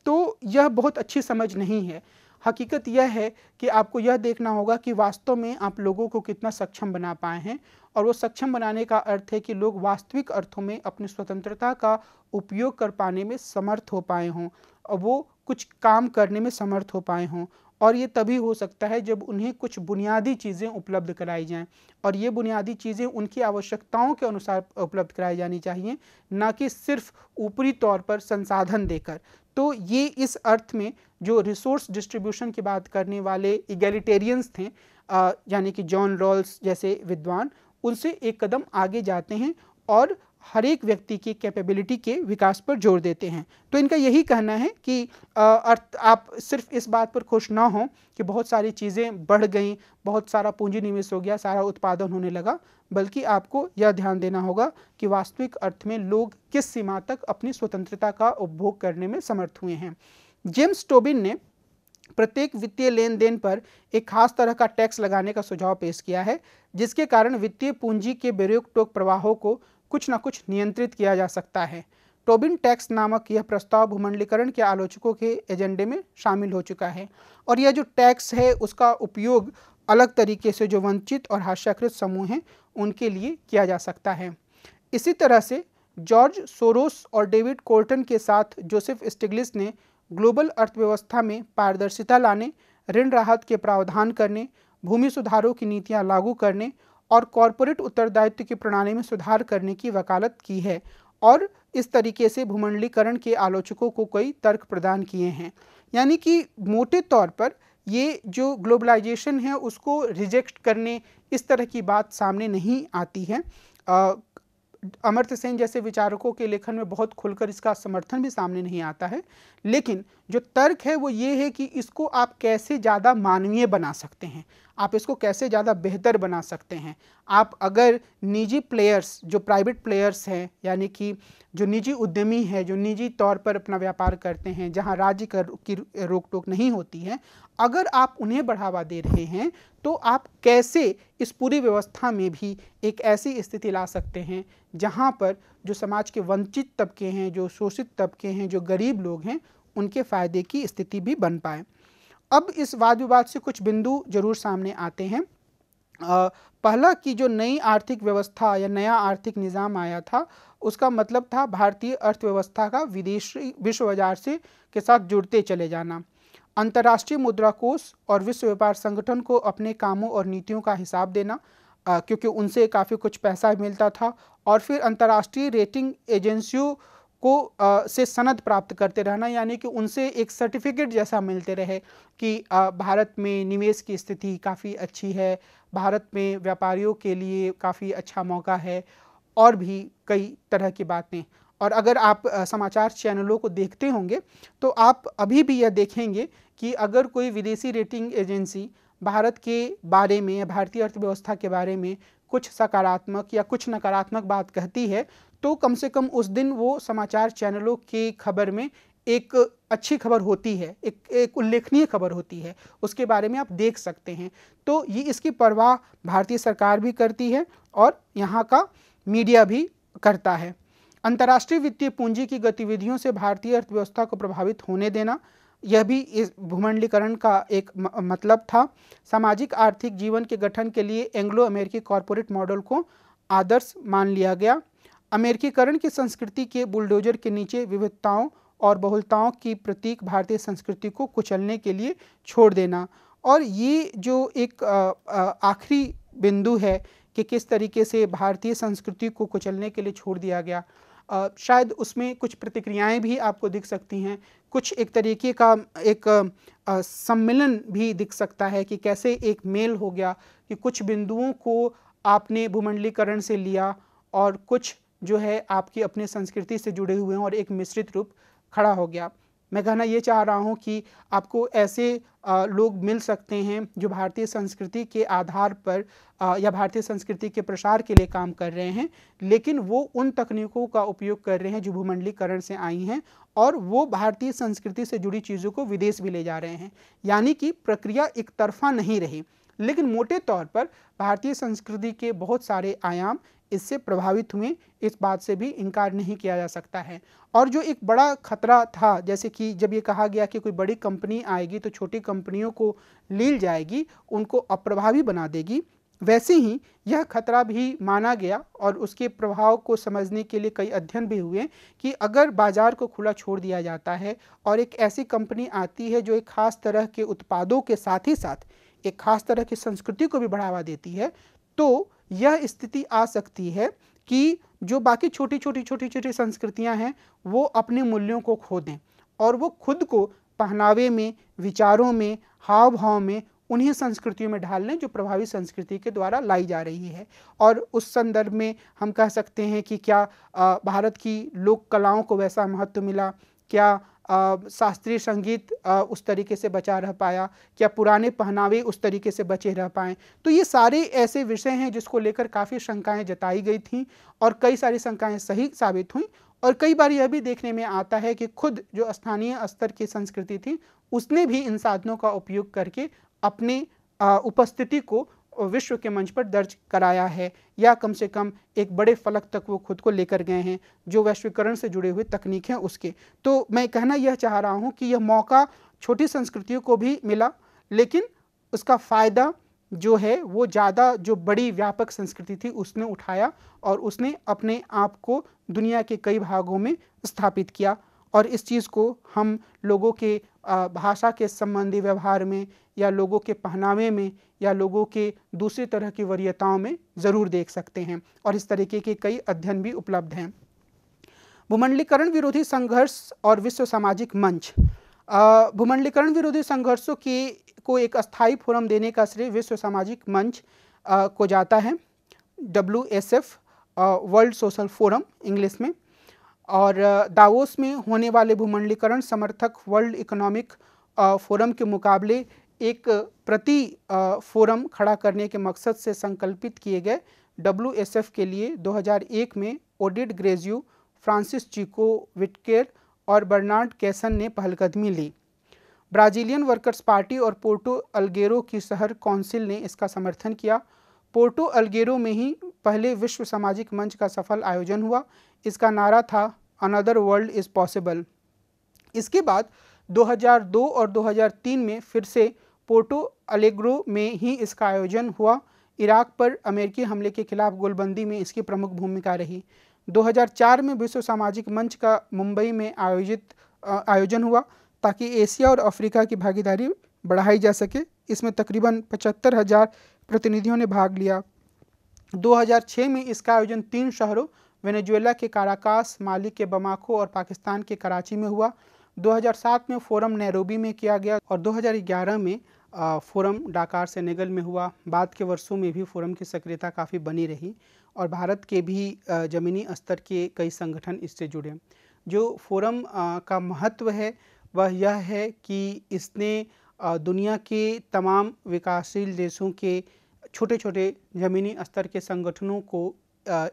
तो यह बहुत अच्छी समझ नहीं है। हकीकत यह है कि आपको यह देखना होगा कि वास्तव में आप लोगों को कितना सक्षम बना पाए हैं, और वो सक्षम बनाने का अर्थ है कि लोग वास्तविक अर्थों में अपनी स्वतंत्रता का उपयोग कर पाने में समर्थ हो पाए हों और वो कुछ काम करने में समर्थ हो पाए हों। और ये तभी हो सकता है जब उन्हें कुछ बुनियादी चीज़ें उपलब्ध कराई जाएं, और ये बुनियादी चीज़ें उनकी आवश्यकताओं के अनुसार उपलब्ध कराई जानी चाहिए, ना कि सिर्फ ऊपरी तौर पर संसाधन देकर। तो ये इस अर्थ में जो रिसोर्स डिस्ट्रीब्यूशन की बात करने वाले इगैलिटेरियंस थे, यानी कि जॉन रॉल्स जैसे विद्वान, उनसे एक कदम आगे जाते हैं और हर एक व्यक्ति की कैपेबिलिटी के विकास पर जोर देते हैं। तो इनका यही कहना है कि आप सिर्फ इस बात पर खुश ना हों कि बहुत सारी चीज़ें बढ़ गईं, बहुत सारा पूंजी निवेश हो गया, सारा उत्पादन होने लगा, बल्कि आपको यह ध्यान देना होगा कि वास्तविक अर्थ में लोग किस सीमा तक अपनी स्वतंत्रता का उपभोग करने में समर्थ हुए हैं। जेम्स टोबिन ने प्रत्येक वित्तीय लेन देन पर एक खास तरह का टैक्स लगाने का सुझाव पेश किया है, जिसके कारण वित्तीय पूंजी के बेरोक टोक प्रवाहों को कुछ न कुछ नियंत्रित किया जा सकता है। टोबिन टैक्स नामक यह प्रस्ताव भूमंडलीकरण के आलोचकों के एजेंडे में शामिल हो चुका है, और यह जो टैक्स है उसका उपयोग अलग तरीके से जो वंचित और हास्याकृत समूह हैं उनके लिए किया जा सकता है। इसी तरह से जॉर्ज सोरोस और डेविड कोल्टन के साथ जोसेफ स्टिग्लिट्ज़ ने ग्लोबल अर्थव्यवस्था में पारदर्शिता लाने, ऋण राहत के प्रावधान करने, भूमि सुधारों की नीतियां लागू करने और कॉरपोरेट उत्तरदायित्व की प्रणाली में सुधार करने की वकालत की है, और इस तरीके से भूमंडलीकरण के आलोचकों को कई तर्क प्रदान किए हैं। यानी कि मोटे तौर पर ये जो ग्लोबलाइजेशन है उसको रिजेक्ट करने इस तरह की बात सामने नहीं आती है। अमर्त्य सेन जैसे विचारकों के लेखन में बहुत खुलकर इसका समर्थन भी सामने नहीं आता है, लेकिन जो तर्क है वो ये है कि इसको आप कैसे ज़्यादा मानवीय बना सकते हैं, आप इसको कैसे ज़्यादा बेहतर बना सकते हैं। आप अगर निजी प्लेयर्स, जो प्राइवेट प्लेयर्स हैं, यानी कि जो निजी उद्यमी हैं, जो निजी तौर पर अपना व्यापार करते हैं, जहां राज्य की रोक टोक नहीं होती है, अगर आप उन्हें बढ़ावा दे रहे हैं तो आप कैसे इस पूरी व्यवस्था में भी एक ऐसी स्थिति ला सकते हैं जहां पर जो समाज के वंचित तबके हैं, जो शोषित तबके हैं, जो गरीब लोग हैं, उनके फ़ायदे की स्थिति भी बन पाए। अब इस वाद विवाद से कुछ बिंदु जरूर सामने आते हैं। पहला कि जो नई आर्थिक व्यवस्था या नया आर्थिक निज़ाम आया था उसका मतलब था भारतीय अर्थव्यवस्था का विदेशी विश्व बाजार से के साथ जुड़ते चले जाना। अंतर्राष्ट्रीय मुद्रा कोष और विश्व व्यापार संगठन को अपने कामों और नीतियों का हिसाब देना, क्योंकि उनसे काफ़ी कुछ पैसा मिलता था, और फिर अंतर्राष्ट्रीय रेटिंग एजेंसियों को से सनद प्राप्त करते रहना, यानी कि उनसे एक सर्टिफिकेट जैसा मिलते रहे कि भारत में निवेश की स्थिति काफ़ी अच्छी है, भारत में व्यापारियों के लिए काफ़ी अच्छा मौका है, और भी कई तरह की बातें। और अगर आप समाचार चैनलों को देखते होंगे तो आप अभी भी यह देखेंगे कि अगर कोई विदेशी रेटिंग एजेंसी भारत के बारे में या भारतीय अर्थव्यवस्था के बारे में कुछ सकारात्मक या कुछ नकारात्मक बात कहती है, तो कम से कम उस दिन वो समाचार चैनलों की खबर में एक अच्छी खबर होती है, एक उल्लेखनीय खबर होती है, उसके बारे में आप देख सकते हैं। तो ये इसकी परवाह भारतीय सरकार भी करती है और यहाँ का मीडिया भी करता है। अंतर्राष्ट्रीय वित्तीय पूंजी की गतिविधियों से भारतीय अर्थव्यवस्था को प्रभावित होने देना, यह भी इस भूमंडलीकरण का एक मतलब था। सामाजिक आर्थिक जीवन के गठन के लिए एंग्लो अमेरिकी कॉरपोरेट मॉडल को आदर्श मान लिया गया। अमेरिकीकरण की संस्कृति के बुलडोजर के नीचे विविधताओं और बहुलताओं की प्रतीक भारतीय संस्कृति को कुचलने के लिए छोड़ देना। और ये जो एक आखिरी बिंदु है कि किस तरीके से भारतीय संस्कृति को कुचलने के लिए छोड़ दिया गया, शायद उसमें कुछ प्रतिक्रियाएं भी आपको दिख सकती हैं, कुछ एक तरीके का एक सम्मिलन भी दिख सकता है कि कैसे एक मेल हो गया कि कुछ बिंदुओं को आपने भूमंडलीकरण से लिया और कुछ जो है आपकी अपनी संस्कृति से जुड़े हुए हैं और एक मिश्रित रूप खड़ा हो गया। मैं कहना ये चाह रहा हूँ कि आपको ऐसे लोग मिल सकते हैं जो भारतीय संस्कृति के आधार पर या भारतीय संस्कृति के प्रसार के लिए काम कर रहे हैं, लेकिन वो उन तकनीकों का उपयोग कर रहे हैं जो भूमंडलीकरण से आई हैं, और वो भारतीय संस्कृति से जुड़ी चीज़ों को विदेश भी ले जा रहे हैं। यानी कि प्रक्रिया एक तरफा नहीं रही, लेकिन मोटे तौर पर भारतीय संस्कृति के बहुत सारे आयाम इससे प्रभावित हुए, इस बात से भी इनकार नहीं किया जा सकता है। और जो एक बड़ा खतरा था, जैसे कि जब ये कहा गया कि कोई बड़ी कंपनी आएगी तो छोटी कंपनियों को लील जाएगी, उनको अप्रभावी बना देगी, वैसे ही यह खतरा भी माना गया और उसके प्रभाव को समझने के लिए कई अध्ययन भी हुए कि अगर बाजार को खुला छोड़ दिया जाता है और एक ऐसी कंपनी आती है जो एक खास तरह के उत्पादों के साथ ही साथ एक खास तरह की संस्कृति को भी बढ़ावा देती है, तो यह स्थिति आ सकती है कि जो बाकी छोटी छोटी संस्कृतियां हैं वो अपने मूल्यों को खो दें और वो खुद को पहनावे में, विचारों में, हाव भाव में उन्हीं संस्कृतियों में ढाल लें जो प्रभावी संस्कृति के द्वारा लाई जा रही है। और उस संदर्भ में हम कह सकते हैं कि क्या भारत की लोक कलाओं को वैसा महत्व मिला, क्या शास्त्रीय संगीत उस तरीके से बचा रह पाया, क्या पुराने पहनावे उस तरीके से बचे रह पाएँ। तो ये सारे ऐसे विषय हैं जिसको लेकर काफ़ी शंकाएं जताई गई थीं और कई सारी शंकाएं सही साबित हुई। और कई बार यह भी देखने में आता है कि खुद जो स्थानीय स्तर की संस्कृति थी उसने भी इन साधनों का उपयोग करके अपने उपस्थिति को विश्व के मंच पर दर्ज कराया है, या कम से कम एक बड़े फलक तक वो खुद को लेकर गए हैं जो वैश्वीकरण से जुड़े हुए तकनीक हैं उसके। तो मैं कहना यह चाह रहा हूँ कि यह मौका छोटी संस्कृतियों को भी मिला, लेकिन उसका फ़ायदा जो है वो ज़्यादा जो बड़ी व्यापक संस्कृति थी उसने उठाया और उसने अपने आप को दुनिया के कई भागों में स्थापित किया। और इस चीज़ को हम लोगों के भाषा के संबंधी व्यवहार में या लोगों के पहनावे में या लोगों के दूसरी तरह की वरीयताओं में ज़रूर देख सकते हैं, और इस तरीके के कई अध्ययन भी उपलब्ध हैं। भूमंडलीकरण विरोधी संघर्ष और विश्व सामाजिक मंच। भूमंडलीकरण विरोधी संघर्षों को एक अस्थायी फोरम देने का श्रेय विश्व सामाजिक मंच को जाता है, WSF, world social forum English में। और दावोस में होने वाले भूमंडलीकरण समर्थक वर्ल्ड इकोनॉमिक फोरम के मुकाबले एक प्रति फोरम खड़ा करने के मकसद से संकल्पित किए गए WSF के लिए 2001 में ओडिड ग्रेज्यू, फ्रांसिस चिको विटकेर और बर्नार्ड कैसन ने पहलकदमी ली। ब्राज़ीलियन वर्कर्स पार्टी और पोर्टो अल्गेरो की शहर काउंसिल ने इसका समर्थन किया। पोर्टो अल्गेरो में ही पहले विश्व सामाजिक मंच का सफल आयोजन हुआ। इसका नारा था अनदर वर्ल्ड इज़ पॉसिबल। इसके बाद 2002 और 2003 में फिर से पोर्टो अलेग्रो में ही इसका आयोजन हुआ। इराक पर अमेरिकी हमले के खिलाफ गोलबंदी में इसकी प्रमुख भूमिका रही। 2004 में विश्व सामाजिक मंच का मुंबई में आयोजन हुआ ताकि एशिया और अफ्रीका की भागीदारी बढ़ाई जा सके। इसमें तकरीबन 75,000 प्रतिनिधियों ने भाग लिया। 2006 में इसका आयोजन 3 शहरों वेनेजुएला के काराकास, माली के बमाको और पाकिस्तान के कराची में हुआ। 2007 में फोरम नैरोबी में किया गया और 2011 में फोरम डाकार सेनेगल में हुआ। बाद के वर्षों में भी फोरम की सक्रियता काफ़ी बनी रही और भारत के भी ज़मीनी स्तर के कई संगठन इससे जुड़े। जो फोरम का महत्व है वह यह है कि इसने दुनिया के तमाम विकासशील देशों के छोटे छोटे ज़मीनी स्तर के संगठनों को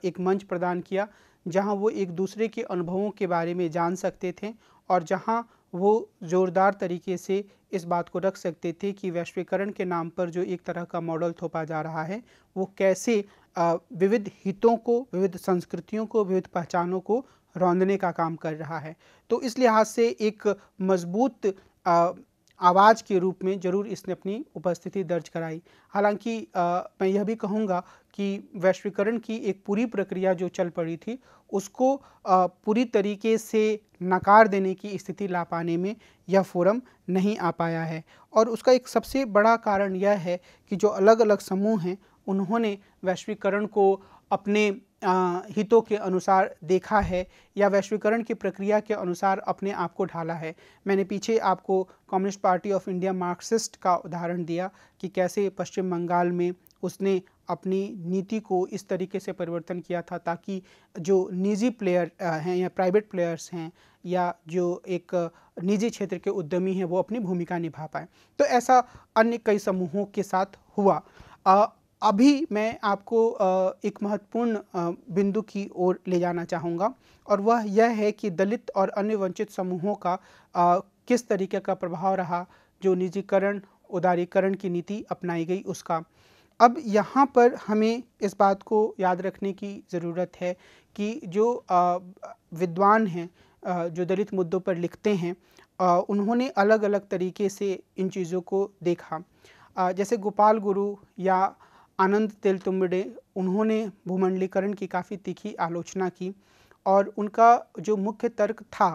एक मंच प्रदान किया, जहां वो एक दूसरे के अनुभवों के बारे में जान सकते थे और जहां वो ज़ोरदार तरीके से इस बात को रख सकते थे कि वैश्वीकरण के नाम पर जो एक तरह का मॉडल थोपा जा रहा है वो कैसे विविध हितों को, विविध संस्कृतियों को, विविध पहचानों को रौंदने का काम कर रहा है। तो इस लिहाज से एक मजबूत आवाज़ के रूप में ज़रूर इसने अपनी उपस्थिति दर्ज कराई। हालांकि मैं यह भी कहूँगा कि वैश्वीकरण की एक पूरी प्रक्रिया जो चल पड़ी थी उसको पूरी तरीके से नकार देने की स्थिति ला पाने में यह फोरम नहीं आ पाया है। और उसका एक सबसे बड़ा कारण यह है कि जो अलग अलग समूह हैं उन्होंने वैश्वीकरण को अपने हितों के अनुसार देखा है या वैश्वीकरण की प्रक्रिया के अनुसार अपने आप को ढाला है। मैंने पीछे आपको communist party of India Marxist का उदाहरण दिया कि कैसे पश्चिम बंगाल में उसने अपनी नीति को इस तरीके से परिवर्तन किया था ताकि जो निजी प्लेयर हैं या प्राइवेट प्लेयर्स हैं या जो एक निजी क्षेत्र के उद्यमी हैं वो अपनी भूमिका निभा पाए। तो ऐसा अन्य कई समूहों के साथ हुआ। अभी मैं आपको एक महत्वपूर्ण बिंदु की ओर ले जाना चाहूँगा और वह यह है कि दलित और अन्य वंचित समूहों का किस तरीके का प्रभाव रहा जो निजीकरण, उदारीकरण की नीति अपनाई गई उसका। अब यहाँ पर हमें इस बात को याद रखने की ज़रूरत है कि जो विद्वान हैं जो दलित मुद्दों पर लिखते हैं उन्होंने अलग अलग तरीके से इन चीज़ों को देखा। जैसे गोपाल गुरु या आनंद तेलतुंबडे, उन्होंने भूमंडलीकरण की काफ़ी तीखी आलोचना की और उनका जो मुख्य तर्क था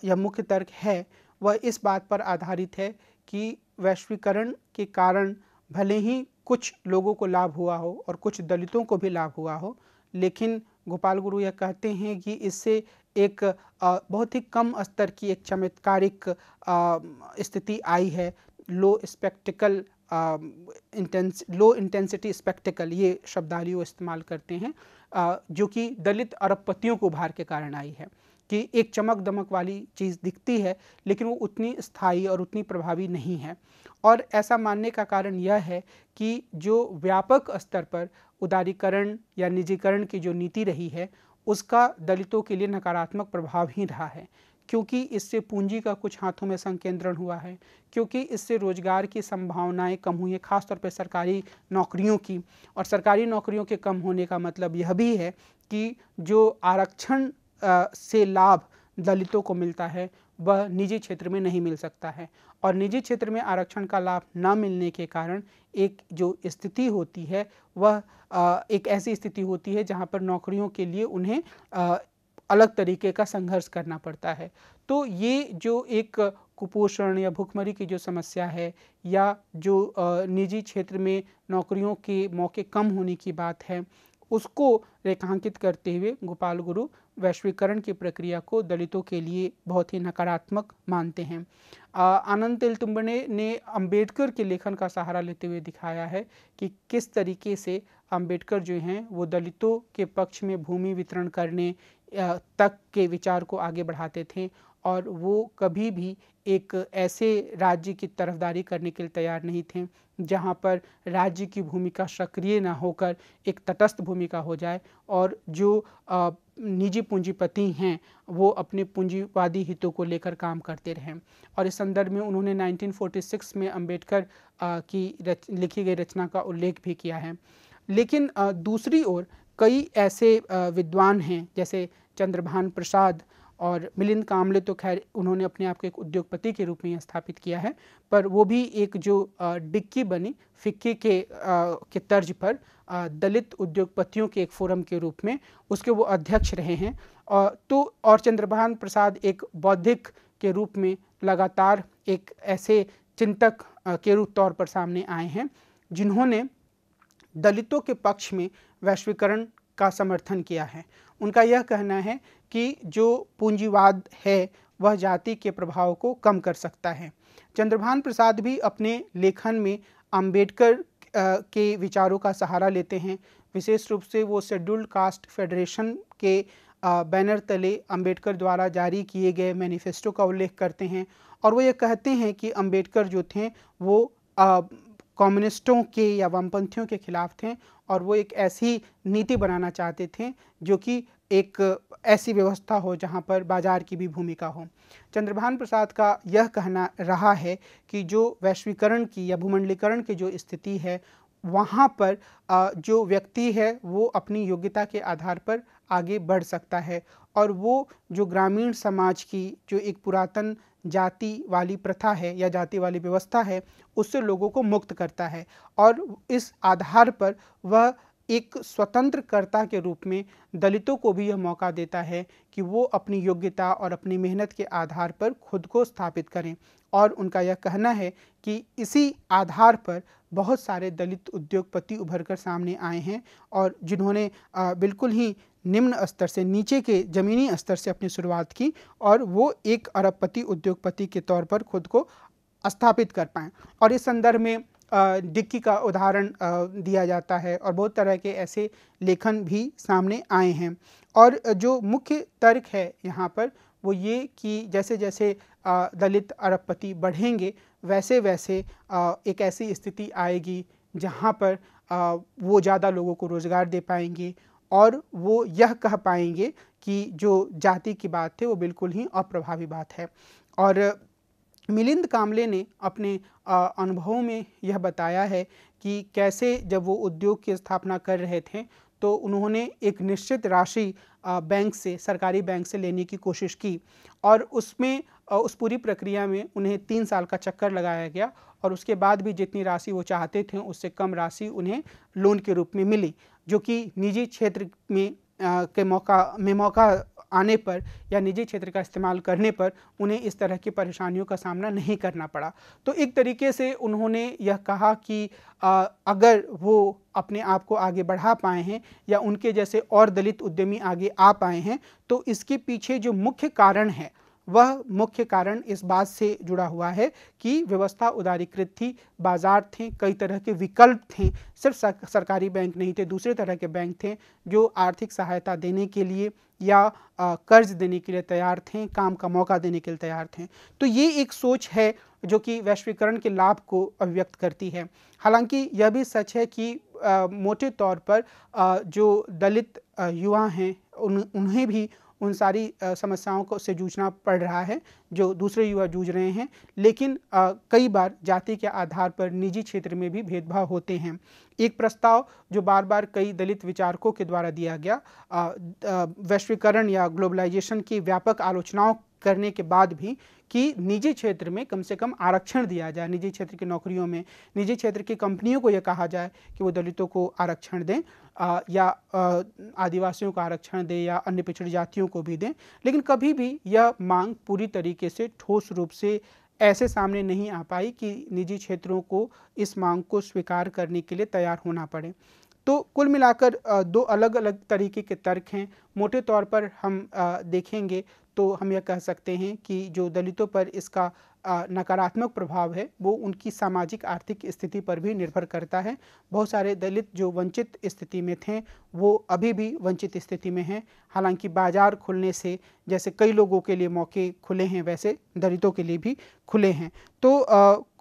या मुख्य तर्क है वह इस बात पर आधारित है कि वैश्वीकरण के कारण भले ही कुछ लोगों को लाभ हुआ हो और कुछ दलितों को भी लाभ हुआ हो, लेकिन गोपाल गुरु यह कहते हैं कि इससे एक बहुत ही कम स्तर की एक चमत्कारिक स्थिति आई है। लो इंटेंसिटी स्पेक्टिकल, ये शब्दावली वो इस्तेमाल करते हैं, जो कि दलित अरबपतियों को उभार के कारण आई है कि एक चमक दमक वाली चीज़ दिखती है लेकिन वो उतनी स्थायी और उतनी प्रभावी नहीं है। और ऐसा मानने का कारण यह है कि जो व्यापक स्तर पर उदारीकरण या निजीकरण की जो नीति रही है उसका दलितों के लिए नकारात्मक प्रभाव ही रहा है, क्योंकि इससे पूंजी का कुछ हाथों में संकेंद्रण हुआ है, क्योंकि इससे रोजगार की संभावनाएं कम हुई हैं, खासतौर पर सरकारी नौकरियों की। और सरकारी नौकरियों के कम होने का मतलब यह भी है कि जो आरक्षण से लाभ दलितों को मिलता है वह निजी क्षेत्र में नहीं मिल सकता है और निजी क्षेत्र में आरक्षण का लाभ न मिलने के कारण एक जो स्थिति होती है वह एक ऐसी स्थिति होती है जहां पर नौकरियों के लिए उन्हें अलग तरीके का संघर्ष करना पड़ता है। तो ये जो एक कुपोषण या भुखमरी की जो समस्या है या जो निजी क्षेत्र में नौकरियों के मौके कम होने की बात है उसको रेखांकित करते हुए गोपाल गुरु वैश्वीकरण की प्रक्रिया को दलितों के लिए बहुत ही नकारात्मक मानते हैं। आनंद तेलतुंबडे ने अंबेडकर के लेखन का सहारा लेते हुए दिखाया है कि किस तरीके से अंबेडकर जो हैं वो दलितों के पक्ष में भूमि वितरण करने तक के विचार को आगे बढ़ाते थे और वो कभी भी एक ऐसे राज्य की तरफदारी करने के लिए तैयार नहीं थे जहां पर राज्य की भूमिका सक्रिय ना होकर एक तटस्थ भूमिका हो जाए और जो निजी पूंजीपति हैं वो अपने पूंजीवादी हितों को लेकर काम करते रहें। और इस संदर्भ में उन्होंने 1946 में अंबेडकर की लिखी गई रचना का उल्लेख भी किया है। लेकिन दूसरी ओर कई ऐसे विद्वान हैं जैसे चंद्रभान प्रसाद और मिलिंद कांबले, तो खैर उन्होंने अपने आप को एक उद्योगपति के रूप में स्थापित किया है, पर वो भी एक जो डिक्की बनी फिक्की के तर्ज पर दलित उद्योगपतियों के एक फोरम के रूप में उसके वो अध्यक्ष रहे हैं। और चंद्रभान प्रसाद एक बौद्धिक के रूप में लगातार एक ऐसे चिंतक के रूप तौर पर सामने आए हैं जिन्होंने दलितों के पक्ष में वैश्वीकरण का समर्थन किया है। उनका यह कहना है कि जो पूंजीवाद है वह जाति के प्रभाव को कम कर सकता है। चंद्रभान प्रसाद भी अपने लेखन में अंबेडकर के विचारों का सहारा लेते हैं। विशेष रूप से वो शेड्यूल्ड कास्ट फेडरेशन के बैनर तले अंबेडकर द्वारा जारी किए गए मैनिफेस्टो का उल्लेख करते हैं और वो ये कहते हैं कि अंबेडकर जो थे वो कम्युनिस्टों के या वामपंथियों के खिलाफ थे और वो एक ऐसी नीति बनाना चाहते थे जो कि एक ऐसी व्यवस्था हो जहां पर बाजार की भी भूमिका हो। चंद्रभान प्रसाद का यह कहना रहा है कि जो वैश्वीकरण की या भूमंडलीकरण की जो स्थिति है वहाँ पर जो व्यक्ति है वो अपनी योग्यता के आधार पर आगे बढ़ सकता है और वो जो ग्रामीण समाज की जो एक पुरातन जाति वाली प्रथा है या जाति वाली व्यवस्था है उससे लोगों को मुक्त करता है और इस आधार पर वह एक स्वतंत्रकर्ता के रूप में दलितों को भी यह मौका देता है कि वो अपनी योग्यता और अपनी मेहनत के आधार पर खुद को स्थापित करें। और उनका यह कहना है कि इसी आधार पर बहुत सारे दलित उद्योगपति उभर कर सामने आए हैं और जिन्होंने बिल्कुल ही निम्न स्तर से, नीचे के ज़मीनी स्तर से अपनी शुरुआत की और वो एक अरबपति उद्योगपति के तौर पर खुद को स्थापित कर पाएँ। और इस संदर्भ में डिक्की का उदाहरण दिया जाता है और बहुत तरह के ऐसे लेखन भी सामने आए हैं। और जो मुख्य तर्क है यहाँ पर वो ये कि जैसे जैसे दलित अरबपति बढ़ेंगे वैसे वैसे एक ऐसी स्थिति आएगी जहाँ पर वो ज़्यादा लोगों को रोज़गार दे पाएंगे और वो यह कह पाएंगे कि जो जाति की बात है वो बिल्कुल ही अप्रभावी बात है। और मिलिंद कामले ने अपने अनुभवों में यह बताया है कि कैसे जब वो उद्योग की स्थापना कर रहे थे तो उन्होंने एक निश्चित राशि बैंक से, सरकारी बैंक से लेने की कोशिश की और उसमें उस पूरी प्रक्रिया में उन्हें 3 साल का चक्कर लगाया गया और उसके बाद भी जितनी राशि वो चाहते थे उससे कम राशि उन्हें लोन के रूप में मिली, जो कि निजी क्षेत्र में मौका आने पर या निजी क्षेत्र का इस्तेमाल करने पर उन्हें इस तरह की परेशानियों का सामना नहीं करना पड़ा। तो एक तरीके से उन्होंने यह कहा कि अगर वो अपने आप को आगे बढ़ा पाए हैं या उनके जैसे और दलित उद्यमी आगे आ पाए हैं तो इसके पीछे जो मुख्य कारण है वह मुख्य कारण इस बात से जुड़ा हुआ है कि व्यवस्था उदारीकृत थी, बाजार थे, कई तरह के विकल्प थे, सिर्फ सरकारी बैंक नहीं थे, दूसरे तरह के बैंक थे जो आर्थिक सहायता देने के लिए या कर्ज देने के लिए तैयार थे, काम का मौका देने के लिए तैयार थे। तो ये एक सोच है जो कि वैश्वीकरण के लाभ को अभिव्यक्त करती है। हालांकि यह भी सच है कि मोटे तौर पर जो दलित युवा हैं उन्हें भी उन सारी समस्याओं से जूझना पड़ रहा है जो दूसरे युवा जूझ रहे हैं, लेकिन कई बार जाति के आधार पर निजी क्षेत्र में भी भेदभाव होते हैं। एक प्रस्ताव जो बार बार कई दलित विचारकों के द्वारा दिया गया, वैश्वीकरण या ग्लोबलाइजेशन की व्यापक आलोचनाओं करने के बाद भी कि निजी क्षेत्र में कम से कम आरक्षण दिया जाए, निजी क्षेत्र की नौकरियों में निजी क्षेत्र की कंपनियों को यह कहा जाए कि वो दलितों को आरक्षण दें या आदिवासियों को आरक्षण दें या अन्य पिछड़ी जातियों को भी दें, लेकिन कभी भी यह मांग पूरी तरीके से ठोस रूप से ऐसे सामने नहीं आ पाई कि निजी क्षेत्रों को इस मांग को स्वीकार करने के लिए तैयार होना पड़े। तो कुल मिलाकर दो अलग अलग तरीके के तर्क हैं। मोटे तौर पर हम देखेंगे तो हम यह कह सकते हैं कि जो दलितों पर इसका नकारात्मक प्रभाव है वो उनकी सामाजिक आर्थिक स्थिति पर भी निर्भर करता है। बहुत सारे दलित जो वंचित स्थिति में थे वो अभी भी वंचित स्थिति में हैं। हालांकि बाजार खुलने से जैसे कई लोगों के लिए मौके खुले हैं वैसे दलितों के लिए भी खुले हैं। तो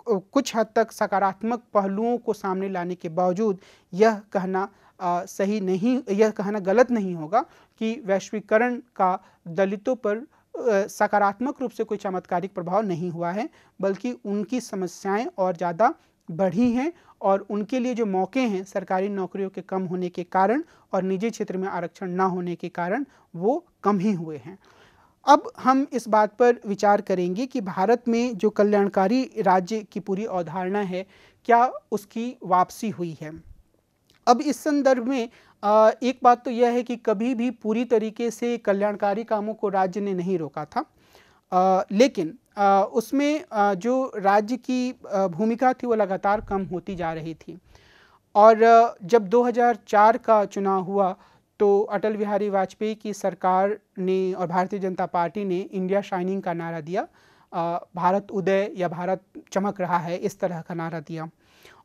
कुछ हद तक सकारात्मक पहलुओं को सामने लाने के बावजूद यह कहना सही नहीं, यह कहना गलत नहीं होगा कि वैश्वीकरण का दलितों पर सकारात्मक रूप से कोई चमत्कारिक प्रभाव नहीं हुआ है, बल्कि उनकी समस्याएं और ज़्यादा बढ़ी हैं और उनके लिए जो मौके हैं सरकारी नौकरियों के कम होने के कारण और निजी क्षेत्र में आरक्षण न होने के कारण वो कम ही हुए हैं। अब हम इस बात पर विचार करेंगे कि भारत में जो कल्याणकारी राज्य की पूरी अवधारणा है क्या उसकी वापसी हुई है। अब इस संदर्भ में एक बात तो यह है कि कभी भी पूरी तरीके से कल्याणकारी कामों को राज्य ने नहीं रोका था, लेकिन उसमें जो राज्य की भूमिका थी वो लगातार कम होती जा रही थी और जब 2004 का चुनाव हुआ तो अटल बिहारी वाजपेयी की सरकार ने और भारतीय जनता पार्टी ने इंडिया शाइनिंग का नारा दिया, भारत उदय या भारत चमक रहा है, इस तरह का नारा दिया।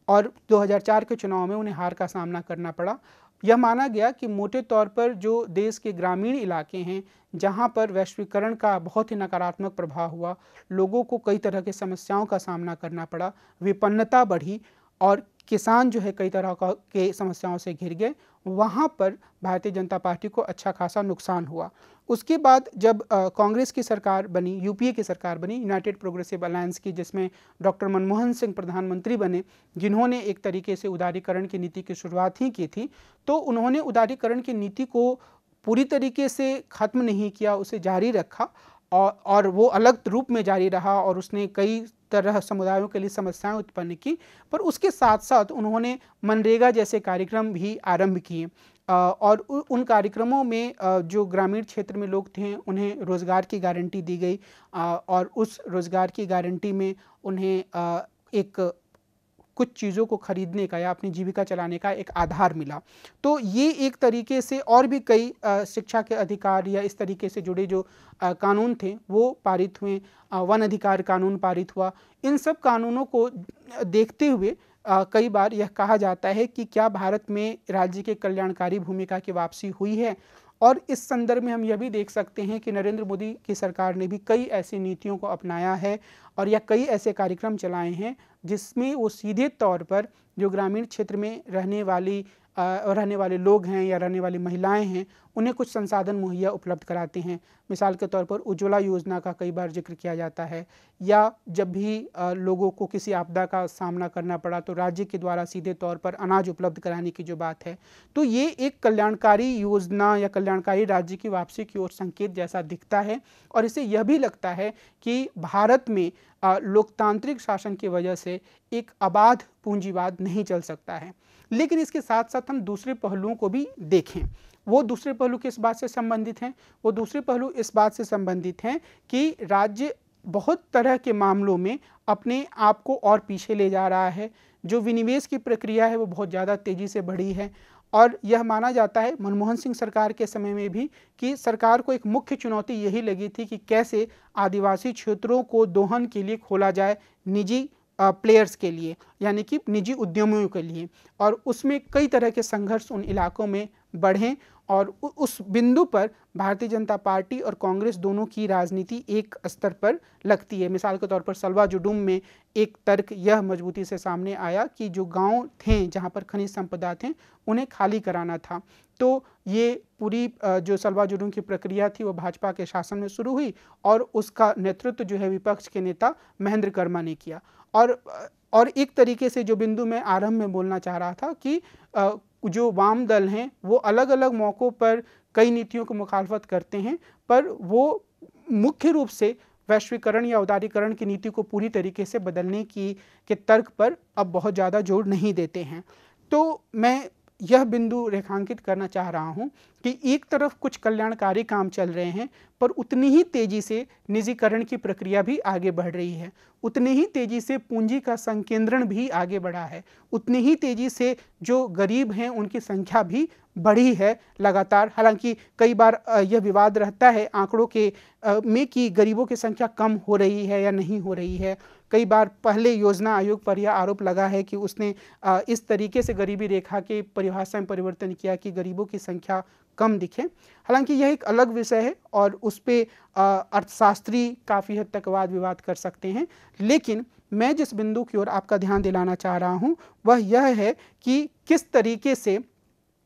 और 2004 के चुनाव में उन्हें हार का सामना करना पड़ा। यह माना गया कि मोटे तौर पर जो देश के ग्रामीण इलाके हैं, जहां पर वैश्वीकरण का बहुत ही नकारात्मक प्रभाव हुआ, लोगों को कई तरह की समस्याओं का सामना करना पड़ा, विपन्नता बढ़ी और किसान जो है कई तरह के समस्याओं से घिर गए, वहाँ पर भारतीय जनता पार्टी को अच्छा खासा नुकसान हुआ। उसके बाद जब कांग्रेस की सरकार बनी, यूपीए की सरकार बनी, यूनाइटेड प्रोग्रेसिव अलायंस की, जिसमें डॉक्टर मनमोहन सिंह प्रधानमंत्री बने, जिन्होंने एक तरीके से उदारीकरण की नीति की शुरुआत ही की थी, तो उन्होंने उदारीकरण की नीति को पूरी तरीके से खत्म नहीं किया, उसे जारी रखा और वो अलग रूप में जारी रहा और उसने कई तरह समुदायों के लिए समस्याएं उत्पन्न की। पर उसके साथ साथ उन्होंने मनरेगा जैसे कार्यक्रम भी आरंभ किए और उन कार्यक्रमों में जो ग्रामीण क्षेत्र में लोग थे उन्हें रोज़गार की गारंटी दी गई और उस रोज़गार की गारंटी में उन्हें एक कुछ चीज़ों को खरीदने का या अपनी जीविका चलाने का एक आधार मिला। तो ये एक तरीके से और भी कई शिक्षा के अधिकार या इस तरीके से जुड़े जो कानून थे वो पारित हुए। वन अधिकार कानून पारित हुआ। इन सब कानूनों को देखते हुए कई बार यह कहा जाता है कि क्या भारत में राज्य के कल्याणकारी भूमिका की वापसी हुई है। और इस संदर्भ में हम यह भी देख सकते हैं कि नरेंद्र मोदी की सरकार ने भी कई ऐसी नीतियों को अपनाया है और या कई ऐसे कार्यक्रम चलाए हैं जिसमें वो सीधे तौर पर जो ग्रामीण क्षेत्र में रहने वाले लोग हैं या रहने वाली महिलाएं हैं उन्हें कुछ संसाधन मुहैया उपलब्ध कराते हैं। मिसाल के तौर पर उज्ज्वला योजना का कई बार जिक्र किया जाता है, या जब भी लोगों को किसी आपदा का सामना करना पड़ा तो राज्य के द्वारा सीधे तौर पर अनाज उपलब्ध कराने की जो बात है, तो ये एक कल्याणकारी योजना या कल्याणकारी राज्य की वापसी की ओर संकेत जैसा दिखता है। और इसे यह भी लगता है कि भारत में लोकतांत्रिक शासन की वजह से एक अबाध पूंजीवाद नहीं चल सकता है। लेकिन इसके साथ साथ हम दूसरे पहलुओं को भी देखें। वो दूसरे पहलू किस बात से संबंधित हैं? वो दूसरे पहलू इस बात से संबंधित हैं कि राज्य बहुत तरह के मामलों में अपने आप को और पीछे ले जा रहा है। जो विनिवेश की प्रक्रिया है वो बहुत ज़्यादा तेज़ी से बढ़ी है और यह माना जाता है मनमोहन सिंह सरकार के समय में भी कि सरकार को एक मुख्य चुनौती यही लगी थी कि कैसे आदिवासी क्षेत्रों को दोहन के लिए खोला जाए निजी प्लेयर्स के लिए, यानी कि निजी उद्यमियों के लिए। और उसमें कई तरह के संघर्ष उन इलाकों में बढ़े और उस बिंदु पर भारतीय जनता पार्टी और कांग्रेस दोनों की राजनीति एक स्तर पर लगती है। मिसाल के तौर पर सलवा जुडूम में एक तर्क यह मजबूती से सामने आया कि जो गांव थे जहां पर खनिज संपदा थे उन्हें खाली कराना था। तो ये पूरी जो सलवा जुडूम की प्रक्रिया थी वो भाजपा के शासन में शुरू हुई और उसका नेतृत्व जो है विपक्ष के नेता महेंद्र कर्मा ने किया। और एक तरीके से जो बिंदु मैं आरंभ में बोलना चाह रहा था कि जो वाम दल हैं वो अलग अलग मौक़ों पर कई नीतियों को मुखालफत करते हैं, पर वो मुख्य रूप से वैश्वीकरण या उदारीकरण की नीति को पूरी तरीके से बदलने के तर्क पर अब बहुत ज़्यादा जोर नहीं देते हैं। तो मैं यह बिंदु रेखांकित करना चाह रहा हूं कि एक तरफ कुछ कल्याणकारी काम चल रहे हैं पर उतनी ही तेजी से निजीकरण की प्रक्रिया भी आगे बढ़ रही है, उतनी ही तेजी से पूंजी का संकेंद्रण भी आगे बढ़ा है, उतनी ही तेजी से जो गरीब हैं उनकी संख्या भी बढ़ी है लगातार। हालांकि कई बार यह विवाद रहता है आंकड़ों के में कि गरीबों की संख्या कम हो रही है या नहीं हो रही है। कई बार पहले योजना आयोग पर यह आरोप लगा है कि उसने इस तरीके से गरीबी रेखा के परिभाषा में परिवर्तन किया कि गरीबों की संख्या कम दिखे। हालांकि यह एक अलग विषय है और उस पर अर्थशास्त्री काफ़ी हद तक वाद विवाद कर सकते हैं। लेकिन मैं जिस बिंदु की ओर आपका ध्यान दिलाना चाह रहा हूं वह यह है कि किस तरीके से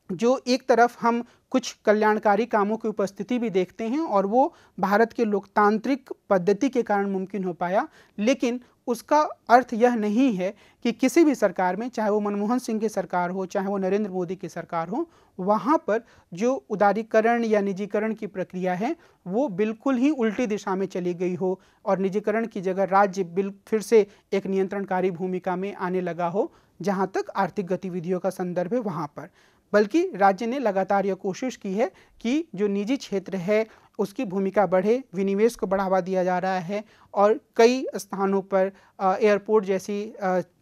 जो एक तरफ हम कुछ कल्याणकारी कामों की उपस्थिति भी देखते हैं और वो भारत के लोकतांत्रिक पद्धति के कारण मुमकिन हो पाया, लेकिन उसका अर्थ यह नहीं है कि किसी भी सरकार में, चाहे वो मनमोहन सिंह की सरकार हो चाहे वो नरेंद्र मोदी की सरकार हो, वहाँ पर जो उदारीकरण या निजीकरण की प्रक्रिया है वो बिल्कुल ही उल्टी दिशा में चली गई हो और निजीकरण की जगह राज्य फिर से एक नियंत्रणकारी भूमिका में आने लगा हो। जहाँ तक आर्थिक गतिविधियों का संदर्भ है वहाँ पर, बल्कि राज्य ने लगातार यह कोशिश की है कि जो निजी क्षेत्र है उसकी भूमिका बढ़े, विनिवेश को बढ़ावा दिया जा रहा है और कई स्थानों पर एयरपोर्ट जैसी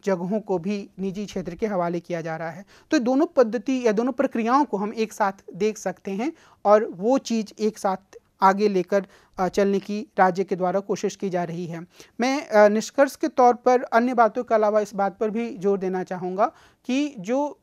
जगहों को भी निजी क्षेत्र के हवाले किया जा रहा है। तो दोनों पद्धति या दोनों प्रक्रियाओं को हम एक साथ देख सकते हैं और वो चीज़ एक साथ आगे लेकर चलने की राज्य के द्वारा कोशिश की जा रही है। मैं निष्कर्ष के तौर पर अन्य बातों के अलावा इस बात पर भी जोर देना चाहूँगा कि जो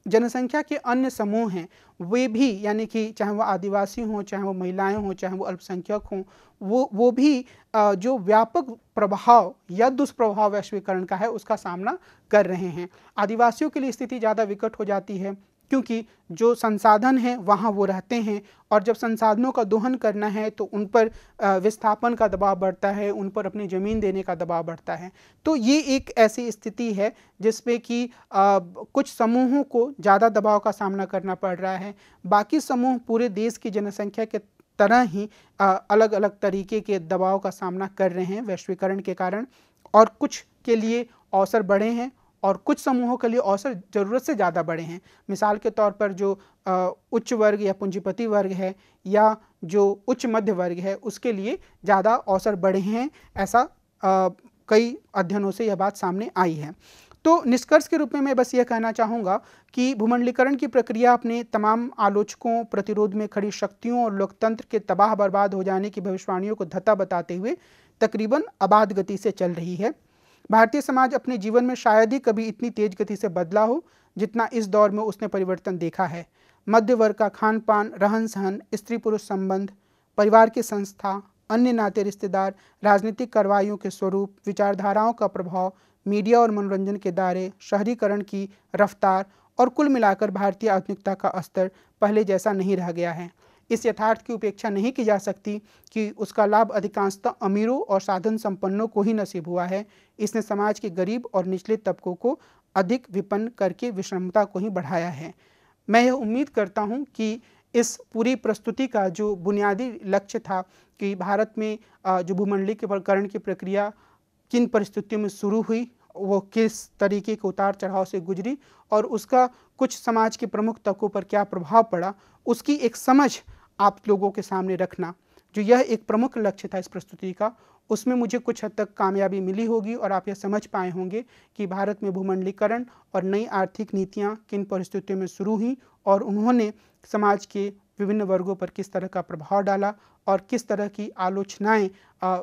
जनसंख्या के अन्य समूह हैं वे भी, यानी कि चाहे वो आदिवासी हों, चाहे वो महिलाएं हों, चाहे वो अल्पसंख्यक हों, वो भी जो व्यापक प्रभाव या दुष्प्रभाव वैश्वीकरण का है उसका सामना कर रहे हैं। आदिवासियों के लिए स्थिति ज़्यादा विकट हो जाती है क्योंकि जो संसाधन हैं वहाँ वो रहते हैं और जब संसाधनों का दोहन करना है तो उन पर विस्थापन का दबाव बढ़ता है, उन पर अपनी ज़मीन देने का दबाव बढ़ता है। तो ये एक ऐसी स्थिति है जिसमें कि कुछ समूहों को ज़्यादा दबाव का सामना करना पड़ रहा है, बाकी समूह पूरे देश की जनसंख्या के तरह ही अलग अलग तरीके के दबाव का सामना कर रहे हैं वैश्वीकरण के कारण, और कुछ के लिए अवसर बढ़े हैं और कुछ समूहों के लिए अवसर ज़रूरत से ज़्यादा बड़े हैं। मिसाल के तौर पर जो उच्च वर्ग या पूंजीपति वर्ग है या जो उच्च मध्य वर्ग है उसके लिए ज़्यादा अवसर बढ़े हैं, ऐसा कई अध्ययनों से यह बात सामने आई है। तो निष्कर्ष के रूप में मैं बस यह कहना चाहूँगा कि भूमंडलीकरण की प्रक्रिया अपने तमाम आलोचकों, प्रतिरोध में खड़ी शक्तियों और लोकतंत्र के तबाह बर्बाद हो जाने की भविष्यवाणियों को धत्ता बताते हुए तकरीबन अबाध गति से चल रही है। भारतीय समाज अपने जीवन में शायद ही कभी इतनी तेज गति से बदला हो जितना इस दौर में उसने परिवर्तन देखा है। मध्य वर्ग का खान पान, रहन सहन, स्त्री पुरुष संबंध, परिवार की संस्था, अन्य नाते रिश्तेदार, राजनीतिक कार्रवाइयों के स्वरूप, विचारधाराओं का प्रभाव, मीडिया और मनोरंजन के दायरे, शहरीकरण की रफ्तार और कुल मिलाकर भारतीय आधुनिकता का स्तर पहले जैसा नहीं रह गया है। इस यथार्थ की उपेक्षा नहीं की जा सकती कि उसका लाभ अधिकांशतः अमीरों और साधन संपन्नों को ही नसीब हुआ है। इसने समाज के गरीब और निचले तबकों को अधिक विपन्न करके विषमता को ही बढ़ाया है। मैं यह उम्मीद करता हूँ कि इस पूरी प्रस्तुति का जो बुनियादी लक्ष्य था कि भारत में जो भूमंडलीकरण की प्रक्रिया किन परिस्थितियों में शुरू हुई, वो किस तरीके के उतार चढ़ाव से गुजरी और उसका कुछ समाज के प्रमुख तबकों पर क्या प्रभाव पड़ा, उसकी एक समझ आप लोगों के सामने रखना, जो यह एक प्रमुख लक्ष्य था इस प्रस्तुति का, उसमें मुझे कुछ हद तक कामयाबी मिली होगी और आप यह समझ पाए होंगे कि भारत में भूमंडलीकरण और नई आर्थिक नीतियाँ किन परिस्थितियों में शुरू हुई और उन्होंने समाज के विभिन्न वर्गों पर किस तरह का प्रभाव डाला और किस तरह की आलोचनाएं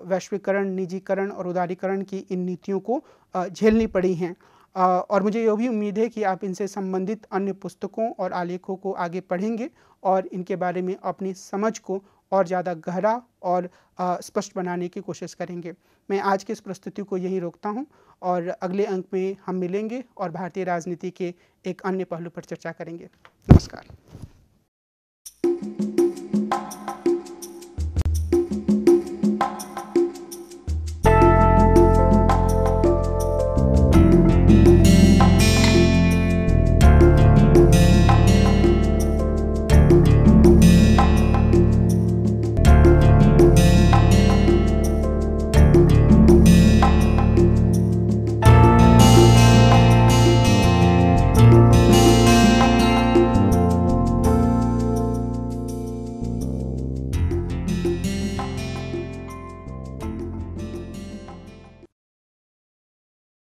वैश्वीकरण, निजीकरण और उदारीकरण की इन नीतियों को झेलनी पड़ी हैं। और मुझे यह भी उम्मीद है कि आप इनसे संबंधित अन्य पुस्तकों और आलेखों को आगे पढ़ेंगे और इनके बारे में अपनी समझ को और ज़्यादा गहरा और स्पष्ट बनाने की कोशिश करेंगे। मैं आज की इस प्रस्तुति को यहीं रोकता हूं और अगले अंक में हम मिलेंगे और भारतीय राजनीति के एक अन्य पहलू पर चर्चा करेंगे। नमस्कार।